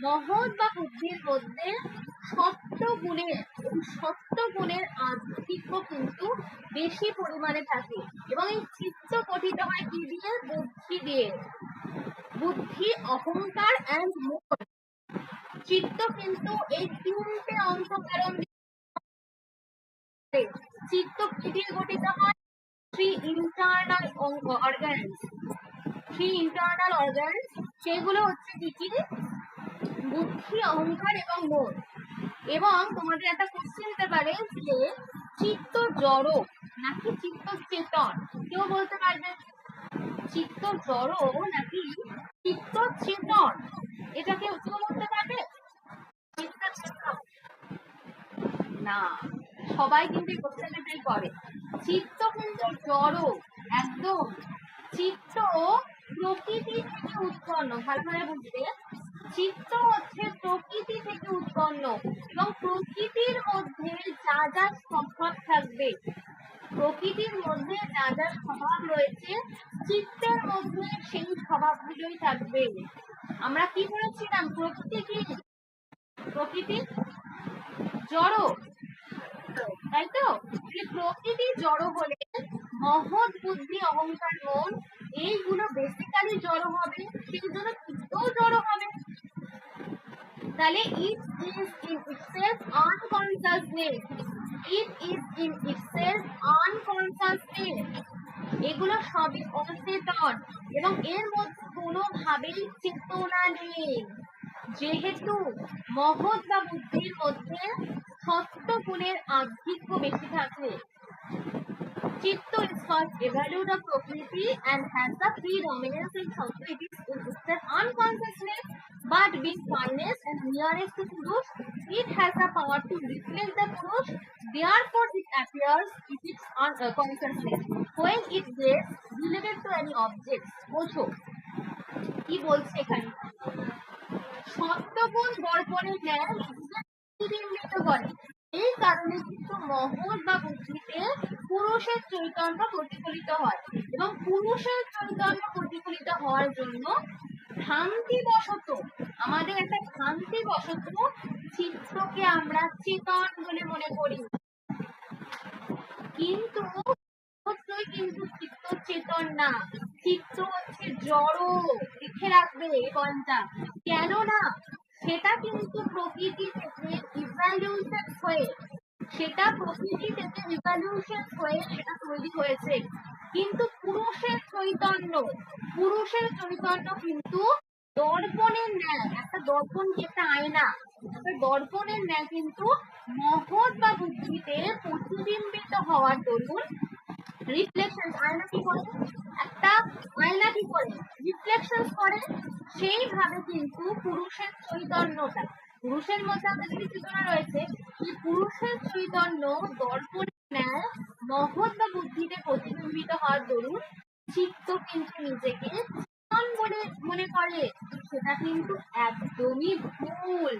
মহৎ বা বুদ্ধির মধ্যে সত্য গুণের আধিক্য কিন্তু বেশি পরিমাণে থাকে, এবং এই চিত্ত গঠিত হয় কি দিয়ে? বুদ্ধি দিয়ে। বুদ্ধি, অহংকার এন্ড মন। চিত্ত কিন্তু এই তিনটে অন্তঃকরণ, চিত্ত কি দিয়ে গঠিত হয়? থ্রি ইন্টারনাল অর্গানস, সেগুলো হচ্ছে কি কি? বুদ্ধি, অহংকার এবং মন। এবং তোমাদের একটা কোশ্চেন দিতে পারে যে চিত্ত জড় নাকি চিত্ত চেতন, কেউ বলতে পারবে চিত্ত জড় নাকি চিত্ত চেতন, এটা কেউ বলতে পারবে? চিত্ত চেতন না, সবাই কিন্তু কোশ্চেনটাই করে। চিত্ত কিন্তু জড়, একদম। চিত্ত প্রকৃতি থেকে উৎপন্ন, ভালোভাবে বুঝবে। চিত্ত হচ্ছে প্রকৃতি থেকে উৎপন্ন, এবং প্রকৃতির মধ্যে যা যা স্বভাব থাকবে, প্রকৃতির মধ্যে যা যা স্বভাব রয়েছে চিত্তের মধ্যে সেই স্বভাবগুলোই থাকবে। আমরা কি বলেছিলাম? প্রকৃতি জড়, তাই তো? প্রকৃতি জড় হলে মহৎ, বুদ্ধি, অহংকার, মন এইগুলো বেসিক্যালি জড় হবে, সেই জন্য চিত্তও জড় হবে। তাহলে it is in itself unconsciousness, এগুলো সবই অচেতন, এবং এর মধ্যে কোনোভাবেই চেতনা নেই, যেহেতু মহৎ বা বুদ্ধির মধ্যে সত্য গুণের আধিক্য বেশি থাকে। চিত্ত is first evolute of Prakriti and has the predominance in Sattva. It is in itself unconsciousness, but being finest and nearest to Purush, it has the power to reflect the Purush. Therefore, it appears in its consciousness when it gets related to any object. বোঝো কি বলছে এখানে? সত্যগুণ দর্পণের ন্যায় প্রতিবিম্বিত করে, এই কারণে কিন্তু মহৎ বা বুদ্ধিতে পুরুষের চৈতন্য প্রতিফলিত হয়, এবং পুরুষের চৈতন্য প্রতিফলিত হওয়ার জন্য ভ্রান্তিবশত, আমাদের একটা ভ্রান্তিবশত চিত্তকে আমরা চেতন বলে মনে করি, কিন্তু অবশ্যই কিন্তু চিত্ত চেতন না, চিত্ত হচ্ছে জড়। লিখে রাখবে এই পয়েন্টটা, কেননা সেটা কিন্তু প্রকৃতি থেকে ইভ্যালুয়েশন হয়ে, সেটা প্রকৃতি থেকে ইভ্যালুয়েশন হয়ে সেটা তৈরি হয়েছে। কিন্তু পুরুষের চৈতন্য, পুরুষের চৈতন্য কিন্তু দর্পণের ন্যায়, একটা দর্পণ কি একটা আয়না, একটা দর্পণের ন্যায় কিন্তু মহৎ বা বুদ্ধিতে প্রতিবিম্বিত হওয়ার দরুন রিফ্লেকশন, আয়না কি করে, একটা আয়না কি করে রিফ্লেকশন করে, সেইভাবে কিন্তু পুরুষের চৈতন্যটা, পুরুষের মধ্যে আমাদের যে চেতনা রয়েছে, এই পুরুষের চৈতন্য দর্পণের ন্যায় মহৎ বা বুদ্ধিতে প্রতিবিম্বিত হওয়ার দরুন চিত্ত কিন্তু নিজেকে চেতন বলে মনে করে। সেটা কিন্তু একদমই ভুল।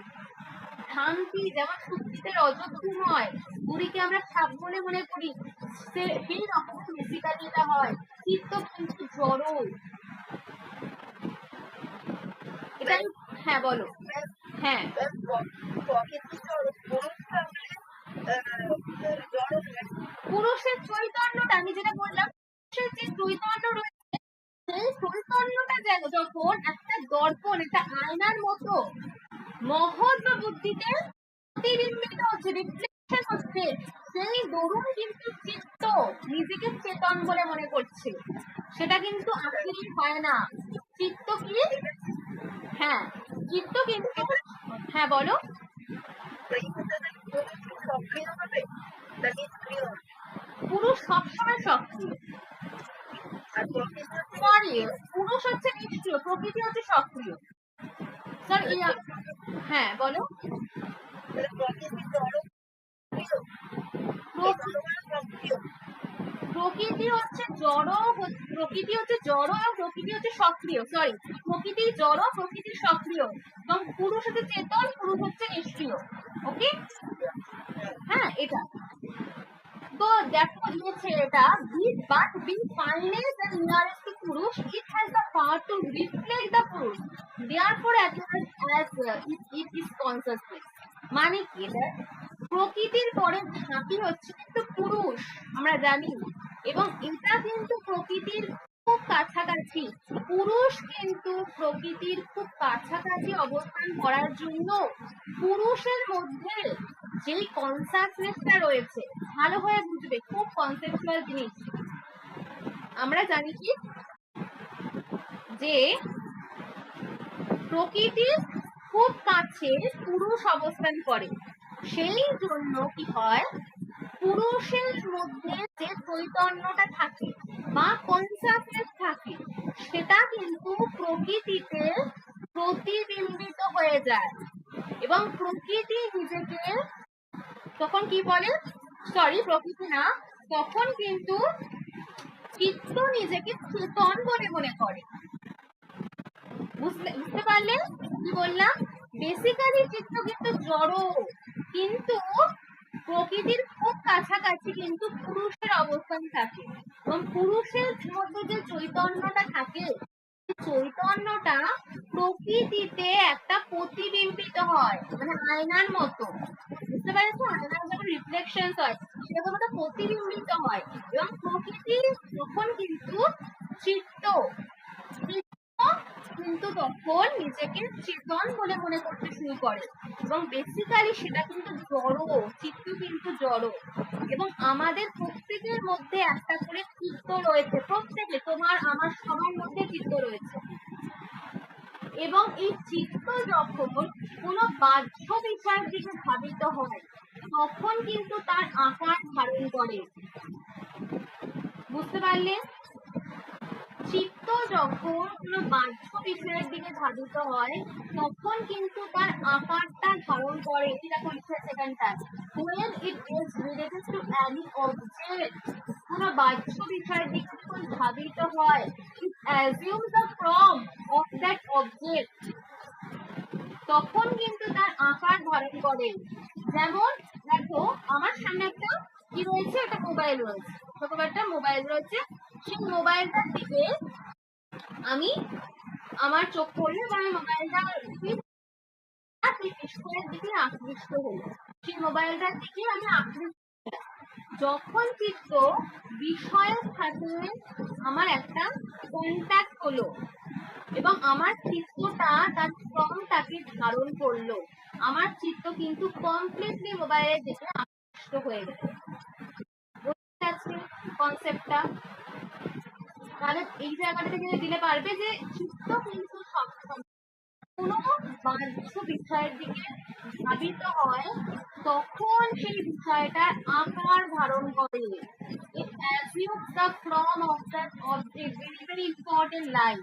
ভ্রান্তি, যেমন শুক্তিতে রজতময়, পুরীকে আমরা সাপ বলে মনে করি, সেই রকম বেসিক্যালি এটা হয়। চিত্ত কিন্তু জড়। এটা হ্যাঁ বলো। হ্যাঁ, পুরুষের চৈতন্যটা আমি যেটা বললাম, পুরুষের যে চৈতন্য রয়েছে, সেই চৈতন্যটা যখন একটা দর্পণ, একটা আয়নার মতো মহৎ বা বুদ্ধিতে প্রতিবিম্বিত হচ্ছে, রিফ্লেকশন হচ্ছে, সেই দরুন কিন্তু চিত্ত নিজেকে চেতন বলে মনে করছে। সেটা কিন্তু আসলেই হয় না। চিত্ত কি, হ্যাঁ চিত্ত কিন্তু, হ্যাঁ বলো। পুরুষ সবসময় সক্রিয়, সরি পুরুষ হচ্ছে নিষ্ক্রিয়, প্রকৃতি হচ্ছে সক্রিয়। স্যার হ্যাঁ বলো। প্রকৃতি হচ্ছে জড়, প্রকৃতি হচ্ছে জড় এবং প্রকৃতি হচ্ছে সক্রিয়, সরি প্রকৃতি জড়, প্রকৃতি সক্রিয়, এবং পুরুষ হচ্ছে চেতন, পুরুষ হচ্ছে নিষ্ক্রিয়। ওকে, হ্যাঁ এটা তো দেখো দিয়েছে এটা, but being finest and nearest to পুরুষ, it has the power to reflect the পুরুষ, therefore as it is consciousness। মানে কি এটা, প্রকৃতির পরে ঝাঁপি হচ্ছে কিন্তু পুরুষ, আমরা জানি, এবং এটা কিন্তু প্রকৃতির খুব কাছাকাছি। পুরুষ কিন্তু প্রকৃতির খুব কাছাকাছি অবস্থান করার জন্য পুরুষের মধ্যে যেই কনসাসনেসটা রয়েছে, ভালো হয়ে বুঝবে, খুব কনসেপচুয়াল জিনিস। আমরা জানি কি যে প্রকৃতির খুব কাছে পুরুষ অবস্থান করে, সেই জন্য কি হয়, পুরুষের মধ্যে যে চৈতন্যটা থাকে বা কনসাসনেস থাকে, সেটা কিন্তু প্রকৃতিতে প্রতিবিম্বিত হয়ে যায়, এবং প্রকৃতি নিজেকে তখন কি বলে, সরি প্রকৃতি না, তখন কিন্তু চিত্ত নিজেকে চেতন বলে মনে করে। বুঝতে পারলে কি বললাম, বেসিক্যালি চিত্ত কিন্তু জড়, কিন্তু প্রকৃতির খুব কাছাকাছি কিন্তু পুরুষের অবস্থান থাকে, এবং পুরুষের মধ্যে যে চৈতন্যটা থাকে, চৈতন্যটা প্রকৃতিতে একটা প্রতিবিম্বিত হয়, মানে আয়নার মতো, বুঝতে পারছো, আয়নার যখন রিফ্লেকশন হয় সেরকম একটা প্রতিবিম্বিত হয়, এবং প্রকৃতি তখন কিন্তু চিত্ত কিন্তু তখন নিজেকে চেতন বলে মনে করতে শুরু করে, এবং বেসিক্যালি সেটা কিন্তু জড়, চিত্ত কিন্তু জড়, এবং আমাদের প্রত্যেকের মধ্যে একটা করে চিত্ত রয়েছে, প্রত্যেকে, তোমার আমার সবার মধ্যে চিত্ত রয়েছে, এবং এই চিত্ত যখন কোনো বাহ্য বিষয়ের দিকে ধাবিত হয় তখন কিন্তু তার আকার ধারণ করে। বুঝতে পারলে, চিত্ত যখন কোনো বাহ্য বিষয়ের দিকে ধাবিত হয় তখন কিন্তু তার আকারটা ধারণ করে। দেখো লিখেছে এখানটা, when it is related to any object, কোনো বাহ্য বিষয়ের দিকে যখন ধাবিত হয়, it assumes the form of that object, তখন কিন্তু তার আকার ধারণ করে। যেমন দেখো আমার সামনে একটা কি রয়েছে, একটা মোবাইল রয়েছে, ছোট একটা মোবাইল রয়েছে, সেই মোবাইলটার দিকে আমি আমার চোখ পড়লে বা আমি মোবাইলটা বিষয়ের দিকে আকৃষ্ট হলো, সেই মোবাইলটার দিকে আমি আকৃষ্ট। যখন চিত্ত বিষয়ের সাথে আমার একটা কন্ট্যাক্ট হলো এবং আমার চিত্তটা তার ফর্মটাকে ধারণ করলো, আমার চিত্ত কিন্তু কমপ্লিটলি মোবাইলের দিকে আকৃষ্ট হয়ে গেল। বুঝতে পারছি কনসেপ্টটা? তাহলে এই জায়গাটা থেকে দিলে পারবে যে চিত্ত কিন্তু সবসময় কোনো বাহ্য বিষয়ের দিকে ধাবিত হয়, তখন সেই বিষয়টার আকার ধারণ করে। It assumes the form of that object, very very important line.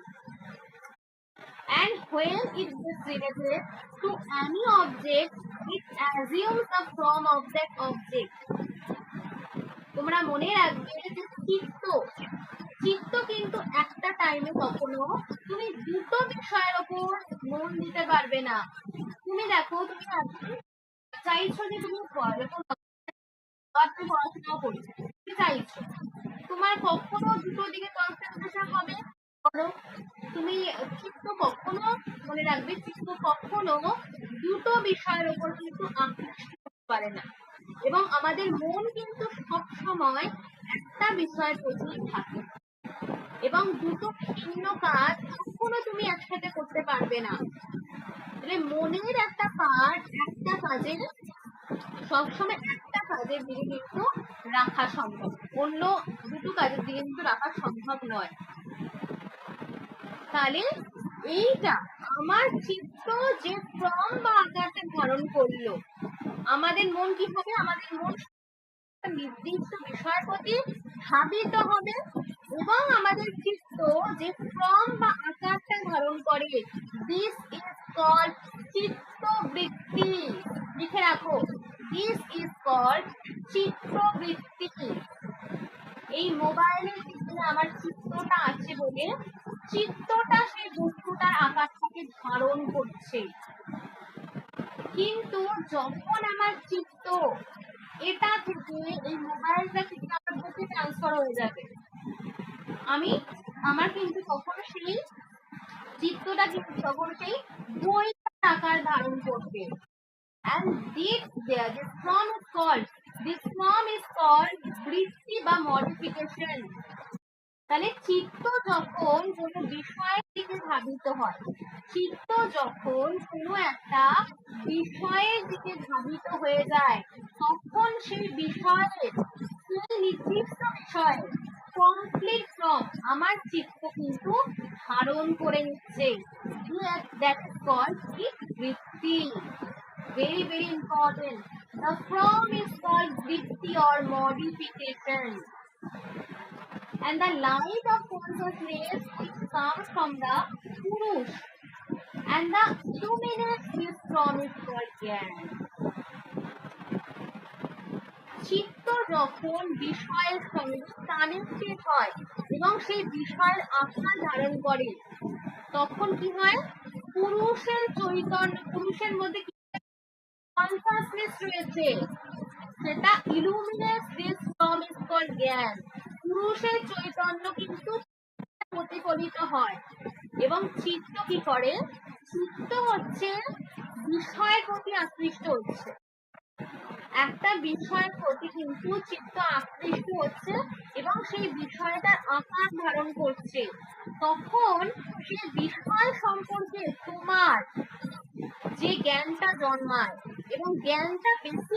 And when it is related to any object, it assumes the form of that object. তোমরা মনে রাখবে যে চিত্ত কিন্তু একটা টাইমে কখনো তুমি দুটো বিষয়ের উপর মন দিতে পারবে না। তুমি দেখো, তুমি চাইছো যে তুমি পড়াশোনা করছো, তুমি চাইছো তোমার কখনো দুটো দিকে কনসেন্ট্রেশন হবে। করো তুমি, চিত্ত কখনো মনে রাখবে, চিত্ত কখনো দুটো বিষয়ের উপর কিন্তু আকৃষ্ট হতে পারে না, এবং আমাদের মন কিন্তু সব সময় একটা বিষয়ের প্রতি থাকে, এবং দুটো ভিন্ন কাজ কখনো তুমি একসাথে করতে পারবে না। মনের একটা পার্ট একটা কাজের সবসময় একটা কাজের দিকে কিন্তু রাখা সম্ভব, অন্য দুটো কাজের দিকে কিন্তু রাখা সম্ভব নয়। তাহলে এইটা আমার চিত্ত যে ফর্ম বা আকারটা ধারণ করলো, আমাদের মন কি হবে? আমাদের মন নির্দিষ্ট বিষয়ের প্রতি ধাবিত হবে, এবং আমাদের চিত্ত যে ফর্ম বা আকারটা ধারণ করে, দিস ইজ কল্ড চিত্তবৃত্তি। লিখে রাখো, দিস ইজ কল্ড চিত্তবৃত্তি। এই মোবাইলের ভিতরে আমার চিত্তটা আছে বলে চিত্তটা সেই বস্তুটার আকারটাকে ধারণ করছে, কিন্তু যখন আমার চিত্ত এটা থেকে এই মোবাইলটা থেকে আমার বুকে ট্রান্সফার হয়ে যাবে, আমার কিন্তু কখনো সেই চিত্তটা কিন্তু তখন সেই বইটার আকার ধারণ করবে। And this form is called বৃত্তি বা modification. তাহলে চিত্ত যখন কোনো বিষয়ের দিকে ধাবিত হয়, চিত্ত যখন কোনো একটা বিষয়ের দিকে ধাবিত হয়ে যায়, তখন সেই বিষয়ের সেই নির্দিষ্ট বিষয় কমপ্লিট ফর্ম আমার চিত্ত কিন্তু ধারণ করে নিচ্ছে। That is called বৃত্তি। Very very important. The form is called vritti or modification. And the light of consciousness which comes from the Purush, and the illuminates this form is called Gyan. চিত্ত যখন বিষয়ের সঙ্গে connected হয় এবং সেই বিষয়ের আকার ধারণ করে, তখন কি হয়? পুরুষের চৈতন্য, পুরুষের মধ্যে কনসাসনেস রয়েছে, সেটা ইলুমিনেটস দিস ফর্ম ইজ কল্ড জ্ঞান। পুরুষের চৈতন্য কিন্তু প্রতিফলিত হয়, এবং চিত্ত কি করে? চিত্ত হচ্ছে বিষয়ের প্রতি আকৃষ্ট হচ্ছে, একটা বিষয়ের প্রতি কিন্তু চিত্ত আকৃষ্ট হচ্ছে এবং সেই বিষয়টার আকার ধারণ করছে। তখন সেই বিষয় সম্পর্কে তোমার যে জ্ঞানটা জন্মায়, এবং জ্ঞানটা কিন্তু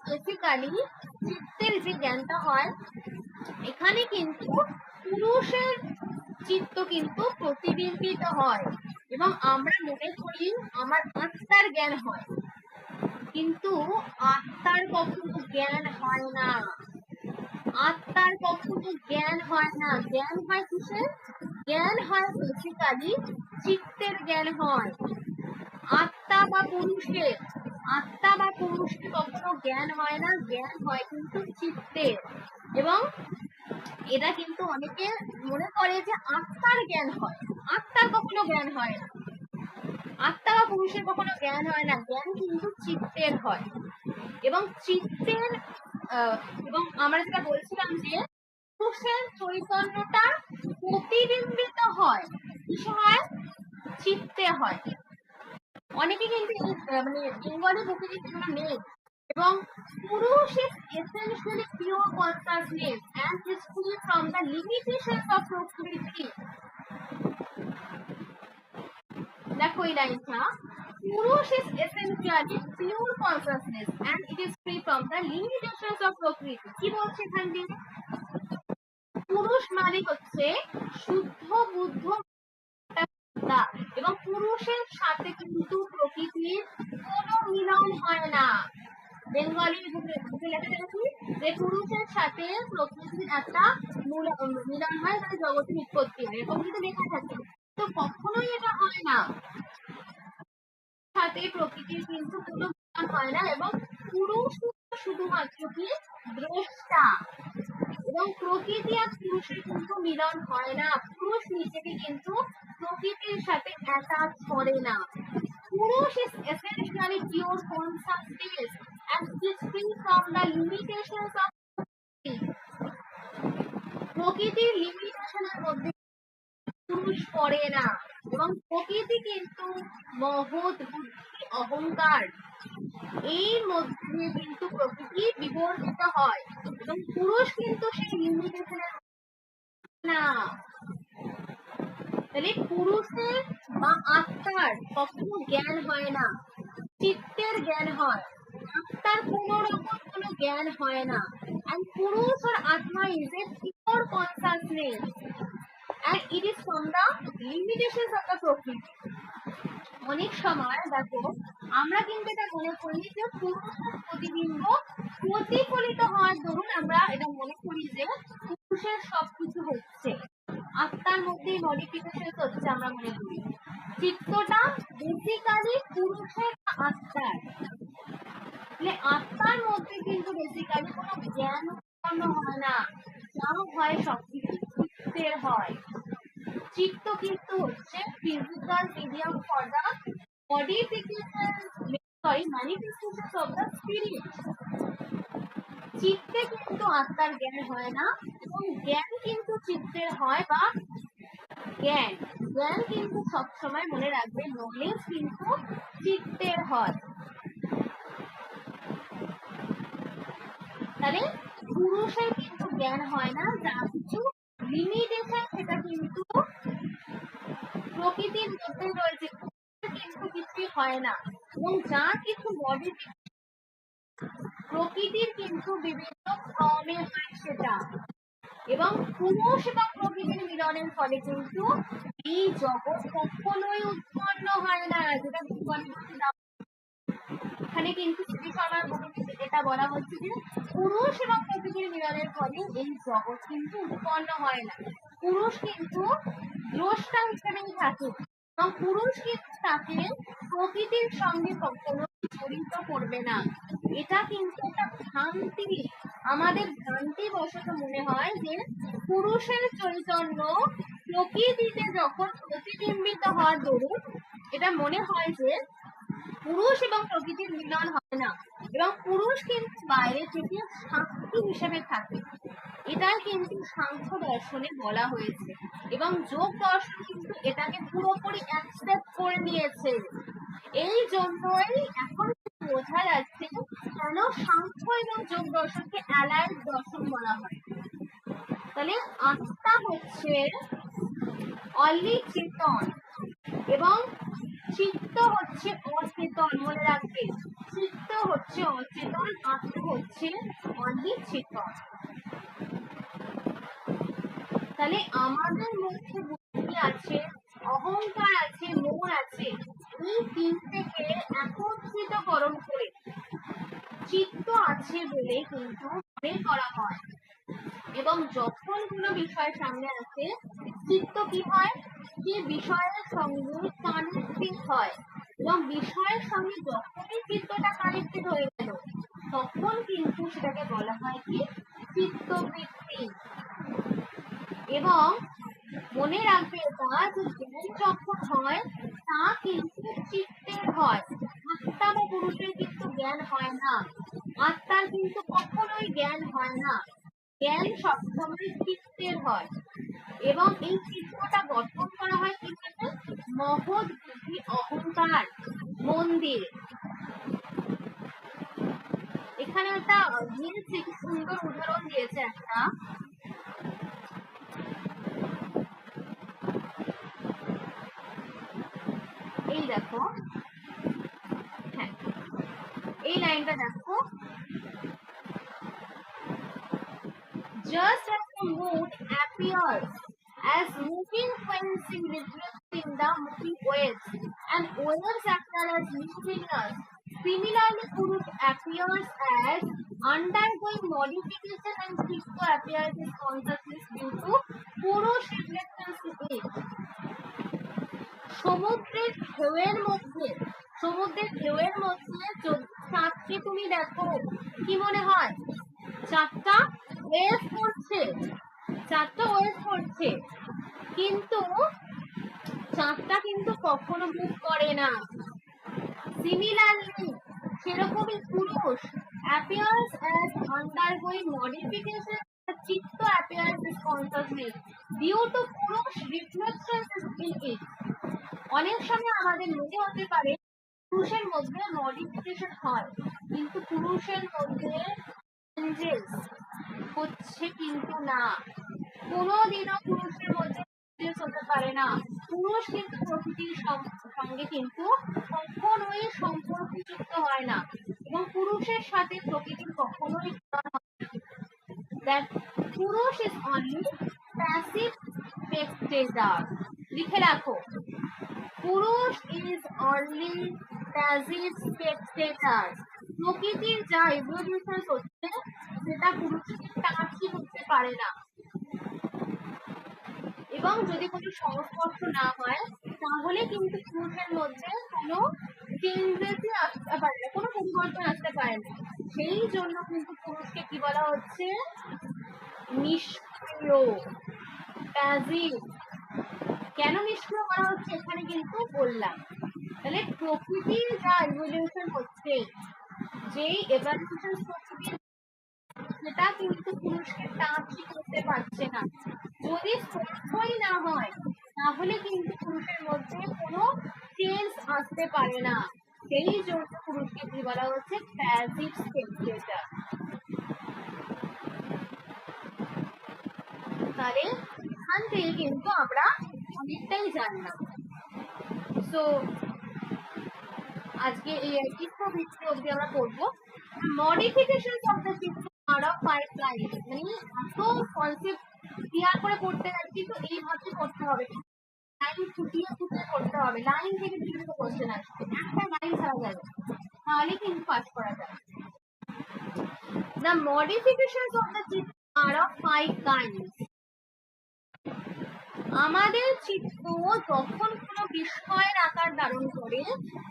বেসিক্যালি চিত্তের যে জ্ঞানটা হয়, এখানে কিন্তু পুরুষের চিত্ত কিন্তু প্রতিবিম্বিত হয়, এবং আমরা মনে করি আমার আত্মার জ্ঞান হয়, কিন্তু আত্মার কখনো জ্ঞান হয় না। আত্মার কখনো জ্ঞান হয় না। জ্ঞান হয় কিসের? জ্ঞান হয় বেসিক্যালি চিত্তের জ্ঞান হয়। আত্মা বা পুরুষের কখনো জ্ঞান হয় না, জ্ঞান হয় কিন্তু চিত্তের। এবং এটা কিন্তু অনেকে মনে করে যে আত্মার জ্ঞান হয়, আত্মার কখনো জ্ঞান হয় না, আত্মা বা পুরুষের কখনো জ্ঞান হয় না, জ্ঞান কিন্তু চিত্তের হয়। এবং চিত্তের এবং আমরা যেটা বলছিলাম যে পুরুষের চৈতন্যটা প্রতিবিম্বিত হয়, কিসে হয়? চিত্তে হয়। অনেকে কিন্তু মানে বেঙ্গলি বুকে কিন্তু নেই। এবং পুরুষ is essentially pure consciousness and is free from the limitations of procrity. দেখো এই লাইনটা, পুরুষ is essentially pure consciousness and it is free from the limitations of procrity. কি বলছে এখান দিয়ে? পুরুষ মানে হচ্ছে শুদ্ধ বুদ্ধ এবং পুরুষের সাথে কিন্তু প্রকৃতির কোনো মিলন হয় না। বেঙ্গলি বুকে লেখা দেখি যে পুরুষের সাথে প্রকৃতির একটা মিলন হয়, মানে জগতের উৎপত্তি হয়, এরকম কিন্তু লেখা থাকে। তো কখনোই এটা হয় না, সাথে প্রকৃতির কিন্তু কোনো মিলন হয় না। এবং পুরুষ শুধুমাত্র কি দ্রষ্টা, এবং প্রকৃতি আর পুরুষের কিন্তু মিলন হয় না। পুরুষ নিজেকে কিন্তু প্রকৃতির সাথে অ্যাটাচ করে না। পুরুষ is essentially pure consciousness and is free from the limitations of প্রকৃতির লিমিটেশনের মধ্যে পুরুষ পড়ে না। এবং প্রকৃতি কিন্তু মহৎ বুদ্ধি অহংকার এর মধ্যে কিন্তু প্রকৃতি বিবর্তিত হয়, এবং পুরুষ কিন্তু সেই লিমিটেশনের না। তাহলে পুরুষের বা আত্মার কখনো জ্ঞান হয় না, চিত্তের জ্ঞান হয়, আত্মার কোনো রকম কোনো জ্ঞান হয় না। and পুরুষ আর আত্মা is a pure consciousness and it is from the limitations of the প্রকৃতি। অনেক সময় দেখো আমরা কিন্তু এটা মনে করি যে পুরুষের প্রতিবিম্ব প্রতিফলিত হয়, ধরুন আমরা এটা মনে করি যে পুরুষের সবকিছু হচ্ছে, আত্মার মধ্যে মডিফিকেশন হচ্ছে, আমরা মনে করি চিত্তটা বেসিক্যালি পুরুষের আত্মার। আত্মার মধ্যে কিন্তু বেসিক্যালি কোনো জ্ঞান উৎপন্ন হয় না, যা হয় সবকিছু চিত্তের হয়। চিত্ত কিন্তু হচ্ছে physical medium for the manifestation of the spirit. চিত্তে কিন্তু আত্মার জ্ঞান হয় না, এবং জ্ঞান কিন্তু চিত্তের হয়, বা জ্ঞান জ্ঞান কিন্তু সবসময় মনে রাখবে নলেজ কিন্তু চিত্তের হয়। তাহলে পুরুষের কিন্তু জ্ঞান হয় না, যা কিছু লিমিটেশন সেটা কিন্তু প্রকৃতির মধ্যে রয়েছে, কিন্তু কিছুই হয় না। এবং যা কিছু বডি প্রকৃতির কিন্তু বিভিন্ন ফর্মে হয় সেটা, এবং পুরুষ এবং প্রকৃতির মিলনের ফলে কিন্তু এই জগৎ কখনোই উৎপন্ন হয় না, যেটা এখানে কিন্তু শ্রী শর্মার বইতে এটা বলা হচ্ছে যে পুরুষ এবং প্রকৃতির মিলনের ফলে এই জগৎ কিন্তু উৎপন্ন হয় না। পুরুষ কিন্তু দ্রষ্টা হিসেবেই থাকে, এবং পুরুষ কিন্তু তাকে প্রকৃতির সঙ্গে কখনো জড়িত করবে না। এটা কিন্তু একটা ভ্রান্তি, আমাদের ভ্রান্তি বশত মনে হয় যে পুরুষের চৈতন্য প্রকৃতিতে যখন প্রতিবিম্বিত হওয়ার দরুন এটা মনে হয় যে পুরুষ এবং প্রকৃতির মিলন হয় না, এবং পুরুষ কিন্তু বাইরে থেকে সাক্ষী হিসেবে থাকে। এটাই কিন্তু সাংখ্য দর্শনে বলা হয়েছে, এবং যোগ দর্শন কিন্তু এটাকে পুরোপুরি অ্যাকসেপ্ট করে নিয়েছে। এই জন্যই এখন বোঝা যাচ্ছে কেন সাংখ্য এবং যোগ দর্শনকে অ্যালাইড দর্শন বলা হয়। তাহলে আত্মা হচ্ছে অনলি চেতন, এবং চিত্ত হচ্ছে অচেতন, মনে রাখবে চিত্ত হচ্ছে অচেতন, আত্মা হচ্ছে অনলি চেতন। তাহলে আমাদের মধ্যে বুদ্ধি আছে, অহংকার আছে, মন আছে, এই তিনটেকে একত্রিতকরণ করে চিত্ত আছে বলে কিন্তু মনে করা হয়। এবং যখন কোনো বিষয় সামনে আসে চিত্ত কি হয়, যে বিষয়ের সঙ্গে কানেক্টেড হয়, এবং বিষয়ের সঙ্গে যখনই চিত্তটা কানেক্টেড হয়ে গেল তখন কিন্তু সেটাকে বলা হয় কি চিত্তবৃত্তি। এবং মনে রাখবে এটা যে জ্ঞান যখন হয় তা কিন্তু চিত্তের হয়, আত্মা বা পুরুষের কিন্তু জ্ঞান হয় না, আত্মার কিন্তু কখনোই জ্ঞান হয় না। জ্ঞান সবসময় চিত্তের হয় এবং এই চিত্তটা গঠন করা হয় কিভাবে? মহৎ বুদ্ধি অহংকার মন দিয়ে। এখানে একটা দিয়েছে, কি সুন্দর উদাহরণ দিয়েছে একটা। এই দেখো, হ্যাঁ এই লাইনটা দেখো, just as the mood appears as moving when seen reflecting the moving waves and waves appear as moving us. Similarly, Purus appears as undergoing modification and Shikto appears as consciousness due to Purus reflections in it. সমুদ্রের ঢেউয়ের মধ্যে চাঁদকে তুমি দেখো, কি মনে হয়? চাঁদটা ওয়েভ করছে, কিন্তু চাঁদটা কিন্তু কখনো মুভ করে না। সিমিলারলি সেরকমই পুরুষ appears as undergoing modification, চিত্ত appears as consciousness due to পুরুষ reflections in it. অনেক সময় আমাদের মনে হতে পারে পুরুষের মধ্যে মডিফিকেশন হয়, কিন্তু পুরুষের মধ্যে চেঞ্জেস হচ্ছে কিন্তু না। কোনোদিনও পুরুষের মধ্যে চেঞ্জেস হতে পারে না। পুরুষ কিন্তু প্রকৃতির সঙ্গে কিন্তু কখনোই সম্পর্কযুক্ত হয় না এবং পুরুষের সাথে প্রকৃতির কখনোই that পুরুষ is only passive spectator। লিখে রাখো, পুরুষ is only passive spectator। প্রকৃতির যা ইভলিউশন হচ্ছে সেটা পুরুষকে টাচই করতে পারে না, এবং যদি কোনো সংস্পর্শ না হয় তাহলে কিন্তু পুরুষের মধ্যে কোনো চেঞ্জেসই আসতে পারে না, কোনো পরিবর্তন আসতে পারে না। সেই জন্য কিন্তু পুরুষকে কি বলা হচ্ছে? নিষ্ক্রিয়, প্যাসিভ। কেন নিষ্ক্রিয় বলা হচ্ছে এখানে কিন্তু বললাম। তাহলে প্রকৃতির যা ইভলিউশন হচ্ছে, যেই এভালুয়েশন প্রকৃতির, সেটা কিন্তু পুরুষকে টাচই করতে পারছে না। যদি স্পর্শই না হয় তাহলে কিন্তু পুরুষের মধ্যে কোনো চেঞ্জ আসতে পারে না। সেই জন্য পুরুষকে কি বলা হচ্ছে? Passive spectator. তাহলে এখান থেকে কিন্তু আমরা অনেকটাই জানলাম। সো আজকে এই চিত্রবৃত্তি অবধি আমরা করবো। মডিফিকেশন অফ দ্য চিত্র আর অফ 5 লাইন, মানে এত কনসেপ্ট ক্লিয়ার করে পড়তে গেলে কিন্তু এইভাবে পড়তে হবে, লাইন ফুটিয়ে পড়তে হবে। লাইন থেকে বিভিন্ন কোশ্চেন আসবে, একটা লাইন ছাড়া যাবে, তাহলে কিন্তু পাস করা যাবে। The modifications of the চিত্র are of 5 kinds। আমাদের চিত্ত যখন কোনো বিষয়ের আকার ধারণ করে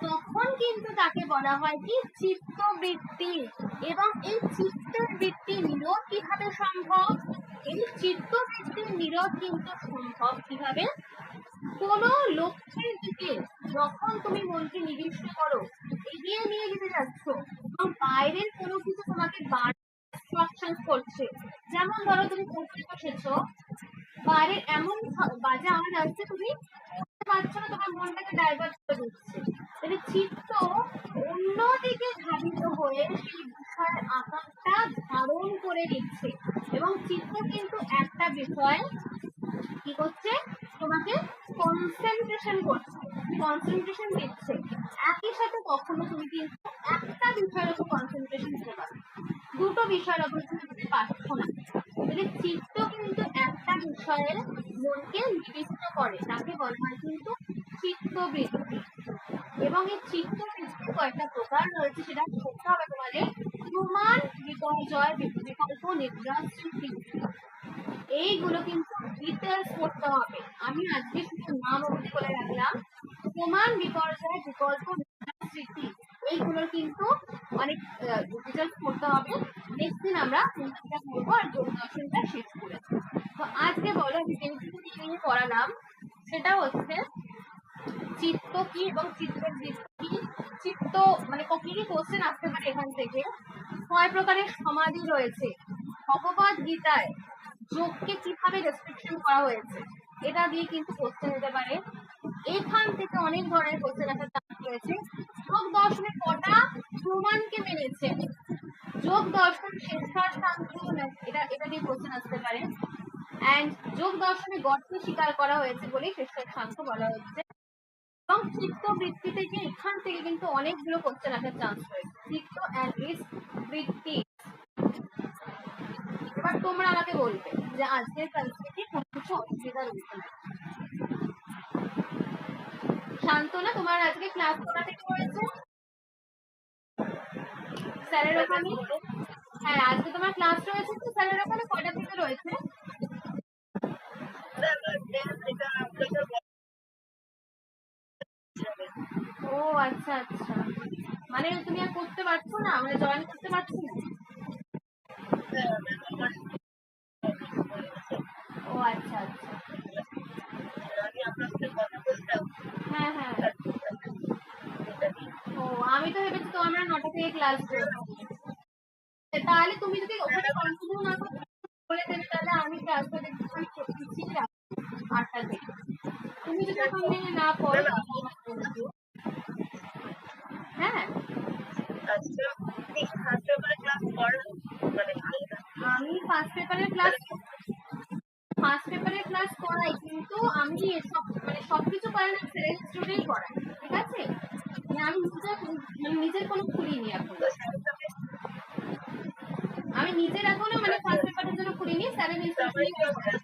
তখন কিন্তু তাকে বলা হয় কি? চিত্তবৃত্তি। এবং এই চিত্তবৃত্তি নিরোধ কিভাবে সম্ভব? এই চিত্তবৃত্তির নিরোধ কিন্তু সম্ভব কিভাবে? কোন লক্ষ্যের দিকে যখন তুমি মনকে নিবিষ্ট করো, এগিয়ে নিয়ে যেতে যাচ্ছ, এবং বাইরের কোনো কিছু তোমাকে ইনস্ট্রাকশন করছে, যেমন ধরো তুমি পড়তে বসেছো, বাইরের এমন বাজে আওয়াজ আসছে, তুমি বুঝতে পারছো না, তোমার মনটাকে ডাইভার্ট করে দিচ্ছে। তাহলে চিত্ত অন্যদিকে ধাবিত হয়ে সেই বিষয়ের আকারটা ধারণ করে দিচ্ছে, এবং চিত্ত কিন্তু একটা বিষয় কি করছে? তোমাকে কনসেন্ট্রেশন দিচ্ছে। একই সাথে কখনো তুমি কিন্তু একটা বিষয়ের উপর কনসেন্ট্রেশন দিতে পারো, দুটো বিষয়ের উপর তুমি দিতে পারছো না। তাহলে চিত্ত কিন্তু একটা বিষয়ে মনকে নিবিষ্ট করে, তাকে বলা হয় কিন্তু চিত্তবৃত্তি। এবং এই চিত্তবৃত্তির কয়েকটা প্রকার রয়েছে, সেটা করতে হবে তোমাদের। প্রমাণ, বিপর্যয়, বিকল্প, নির্যাস, এইগুলো কিন্তু ডিটেলস পড়তে হবে। আমি আজকে শুধু নাম অবধি বলে রাখলাম। প্রমাণ, বিপর্যয়, বিকল্প, স্মৃতি, এইগুলোর কিন্তু অনেক ডিটেলস পড়তে হবে। নেক্সট দিন আমরা চিন্তাটা করবো আর যোগ দর্শনটা শেষ করে। তো আজকে বলো আমি যেটুকু নিয়ে পড়ালাম সেটা হচ্ছে চিত্ত কি এবং চিত্তবৃত্তি কি। চিত্ত মানে কি কি কোশ্চেন আসতে পারে এখান থেকে? কয় প্রকারের সমাধি রয়েছে, ভগবদ গীতায় যোগকে কিভাবে রেস্ট্রিকশন করা হয়েছে এটা দিয়ে কিন্তু কোশ্চেন হতে পারে। এখান থেকে অনেক ধরনের কোশ্চেন আসার চান্স রয়েছে। যোগ দর্শনে কটা প্রমাণকে মেনেছে, যোগ দর্শন শেষার সাংখ্য, এটা এটা দিয়ে কোশ্চেন আসতে পারে। অ্যান্ড যোগ দর্শনে গডকে স্বীকার করা হয়েছে বলে শেষার সাংখ্য বলা হচ্ছে। এবং চিত্ত বৃত্তি থেকে এখান থেকে কিন্তু অনেকগুলো কোশ্চেন আসার চান্স রয়েছে, চিত্ত অ্যান্ড ইস বৃত্তি। এবার তোমরা আমাকে বলবে যে আজকের ক্লাসে কোনো কিছু অসুবিধা রয়েছে না। শান্তনা, তোমার আজকে ক্লাস কটা থেকে রয়েছে স্যারের ওখানে? হ্যাঁ, আজকে তোমার ক্লাস রয়েছে তো স্যারের ওখানে কটা থেকে রয়েছে? ও আচ্ছা আচ্ছা, মানে তুমি আর করতে পারছো না, মানে জয়েন করতে পারছো না? ও আচ্ছা আচ্ছা, হ্যাঁ হ্যাঁ। ও আমি তো ভেবেছি তো আমরা 9টা থেকে ক্লাস করবো। তাহলে তুমি যদি ওখানে কন্টিনিউ না করে দেবে তাহলে আমি ক্লাসটা দেখতে পাই 8টা থেকে। তুমি যদি ওখানে না পড়ো হ্যাঁ। আমি ফার্স্ট পেপারের ক্লাস করাই, কিন্তু আমি মানে সবকিছু করাই না, সেলেক্ট স্টুডেন্ট করাই, ঠিক আছে? মানে আমি নিজের কোনো খুলিনি এখন, আমি নিজের এখনো মানে ফার্স্ট পেপারের জন্য খুলিনি, স্যারের ইনস্ট্রাকশনই করাই।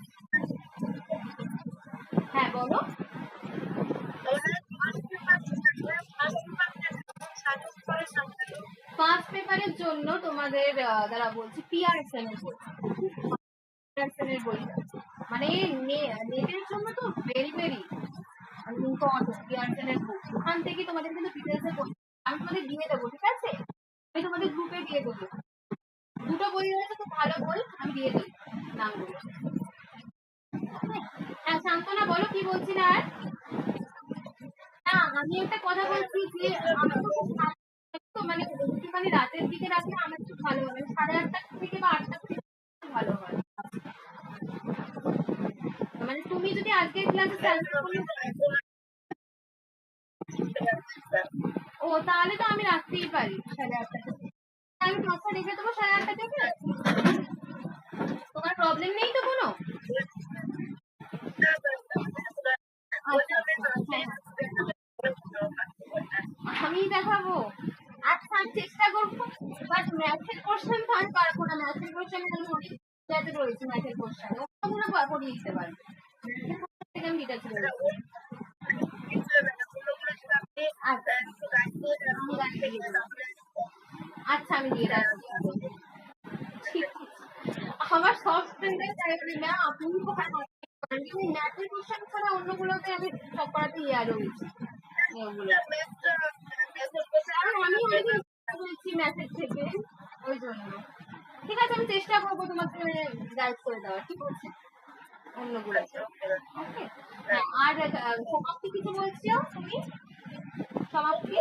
হ্যাঁ বলো। ফার্স্ট পেপারের জন্য তোমাদের দ্বারা বলছি পিআরএসএন এর বই, পিআরএসএন এর বই মানে নেটের জন্য তো ভেরি ভেরি ইম্পর্টেন্ট পিআরএসএন এর বই। ওখান থেকে তোমাদের কিন্তু ডিটেলসে আমি তোমাদের দিয়ে দেবো, ঠিক আছে? আমি তোমাদের গ্রুপে দিয়ে দেবো, দুটো বই রয়েছে খুব ভালো বই, আমি দিয়ে দেবো নামগুলো। হ্যাঁ শান্তনা বলো, কি বলছিলে? আর না, আমি একটা কথা বলছি যে মানে একটুখানি রাতের দিকে রাখলে আমার একটু ভালো হবে, 8:30 থেকে বা 8টা থেকে ভালো হয়। মানে তুমি যদি আজকে ক্লাসে ও তাহলে তো আমি রাখতেই পারি 8:30 থেকে, আমি ক্লাসটা রেখে দেবো 8:30 থেকে। তোমার প্রবলেম নেই তো কোনো? আমি দেখাবো, আচ্ছা আমি চেষ্টা করবো, বাট ম্যাথের কোশ্চেন তো আমি পারবো না, ম্যাথের কোশ্চেন আমি অনেক জায়গাতে রয়েছে, ম্যাথের কোশ্চেন ওগুলো পড়িয়ে দিতে পারবো, থেকে আমি ডিটেলস বলবো। আচ্ছা আমি দিয়ে রাখছি, ঠিক আছে। আমার সব স্টুডেন্টদের চাইবে না আপনি ম্যাথের কোশ্চেন ছাড়া অন্যগুলোতে আমি সব করাতে ইয়া রয়েছি, আমি অনেকদিন বলছি ম্যাথের থেকে, ওই জন্য। ঠিক আছে, আমি চেষ্টা করবো তোমাকে গাইড করে দেওয়ার, ঠিক আছে অন্যগুলো। ওকে, আর সমাপ্তি কিছু বলছো তুমি? সমাপ্তি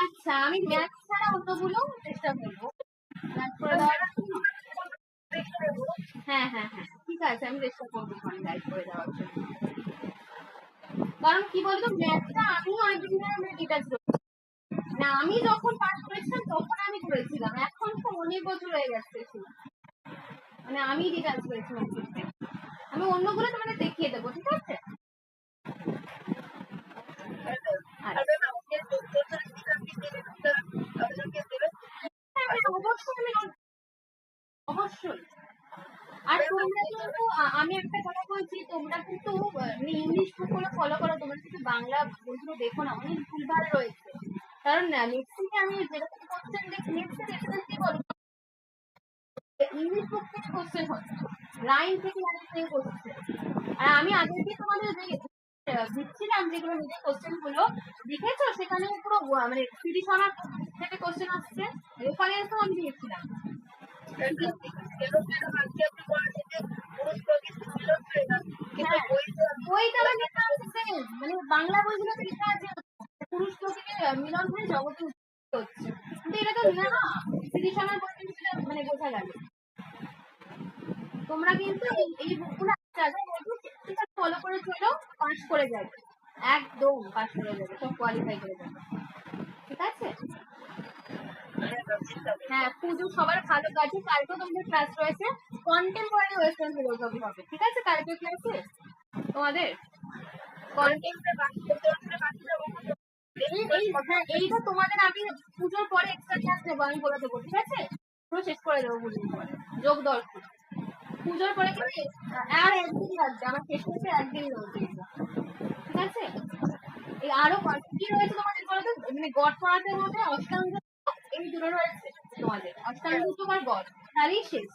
আচ্ছা, আমি ম্যাথ ছাড়া অন্যগুলো চেষ্টা করবো ম্যাথ করে দেওয়ার। হ্যাঁ হ্যাঁ হ্যাঁ ঠিক আছে, আমি চেষ্টা করবো গাইড করে দেওয়ার জন্য। কারণ কি বলতো, ম্যাথটা আমিও অনেকদিন ধরে ডিটেলস না, আমি যখন পাস করেছিলাম তখন আমি করেছিলাম, এখন তো অনেক বছর হয়ে গেছে, মানে আমি ডিটেলস করেছিলাম, আমি অন্যগুলো তোমাদের দেখিয়ে দেবো, ঠিক আছে? অবশ্যই। আর তোমরা কিন্তু আমি একটা কথা বলছি, তোমরা কিন্তু ইংলিশ বুকগুলো ফলো করো, তোমরা কিন্তু বাংলা বইগুলো দেখো না, অনেক ভুলভাল রয়েছে। কারণ নেক্সট থেকে আমি যেরকম কোশ্চেন দেখি, নেক্সট কি বলবো, ইংলিশ বুক থেকে কোশ্চেন হচ্ছে, লাইন থেকে লাইন থেকে কোশ্চেন। আর আমি আগের দিন তোমাদের দিচ্ছিলাম যেগুলো নিজের কোশ্চেন গুলো লিখেছো, সেখানে পুরো মানে 30 আমার থেকে কোশ্চেন আসছে, রেফারেন্স আমি দিয়েছিলাম। হ্যাঁ বইটা আমার লেখা আছে same, মানে বাংলা বইগুলোতে লেখা আছে পুরুষ প্রকৃতির মিলন হয়ে জগতে উৎপত্তি হচ্ছে, কিন্তু এটা তো না শ্রীশানার বই কিন্তু সেটা মানে বোঝা গেল। তোমরা কিন্তু এই বুকগুলো ফলো করে চলো, পাস করে যাবে, একদম পাস করে যাবে, সব কোয়ালিফাই করে যাবে, ঠিক আছে? হ্যাঁ পুজো সবার ভালো কাছে, কালকেও তোমাদের ক্লাস রয়েছে, কন্টেম্পোরারি ওয়েস্টার্ন ফিলোসফি হবে, ঠিক আছে? কালকে ক্লাসে তোমাদের এইটা তোমাদের আমি পুজোর পরে এক্সট্রা ক্লাস নেবো, আমি বলে দেবো, ঠিক আছে? পুরো শেষ করে দেবো পুজোর পরে যোগ দর্শন। পুজোর পরে কি আর একদিন লাগবে, আমার শেষ করতে একদিন রয়েছে, ঠিক আছে? এই আরো কি রয়েছে তোমাদের বলতো, মানে গড পড়াতে মধ্যে অষ্টাঙ্গ এই দুটো রয়েছে তোমাদের, অষ্টাঙ্গ তোমার গড, তারই শেষ।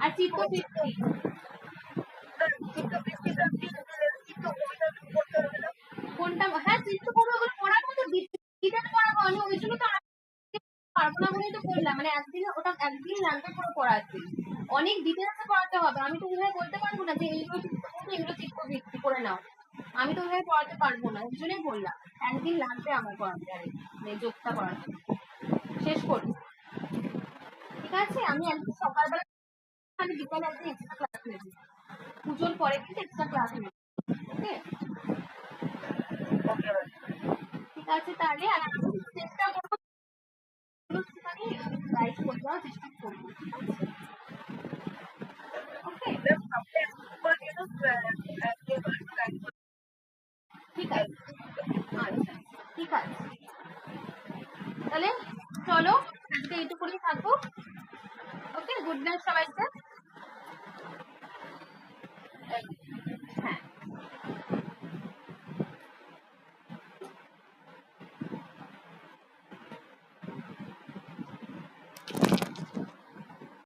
আর চিত্তবৃত্তি, কোনটা? হ্যাঁ চিত্ত করবো, ওগুলো পড়ার মতো ডিটেল পড়াবো, আমি ওই জন্য তো পারবো না বলেই তো বললাম, মানে একদিনে ওটা একদিন লাগবে পুরো পড়াতে, অনেক ডিটেলসে পড়াতে হবে, আমি তো ওইভাবে বলতে পারবো না যে এইগুলো এগুলো চিত্তবৃত্তি করে নাও, আমি তো ওইভাবে পড়াতে পারবো না, ওই জন্যই বললাম একদিন লাগবে আমার পড়াতে, আর মানে যোগটা পড়াতে, শেষ করবো, ঠিক আছে? আমি একদিন সকালবেলা, আমি বিকালে একদিন এক্সট্রা ক্লাস নেবো, পুজোর পরে কিন্তু এক্সট্রা ক্লাস নেবো, ওকে? ঠিক আছে তাহলে, আর আমি চেষ্টা করবো একটুখানি গাইড করে দেওয়ার চেষ্টা করবো, ওকে? ঠিক আছে, আচ্ছা ঠিক আছে, তাহলে চলো আজকে এইটুকুনি থাকবো, ওকে? গুড নাইট সবাইকে।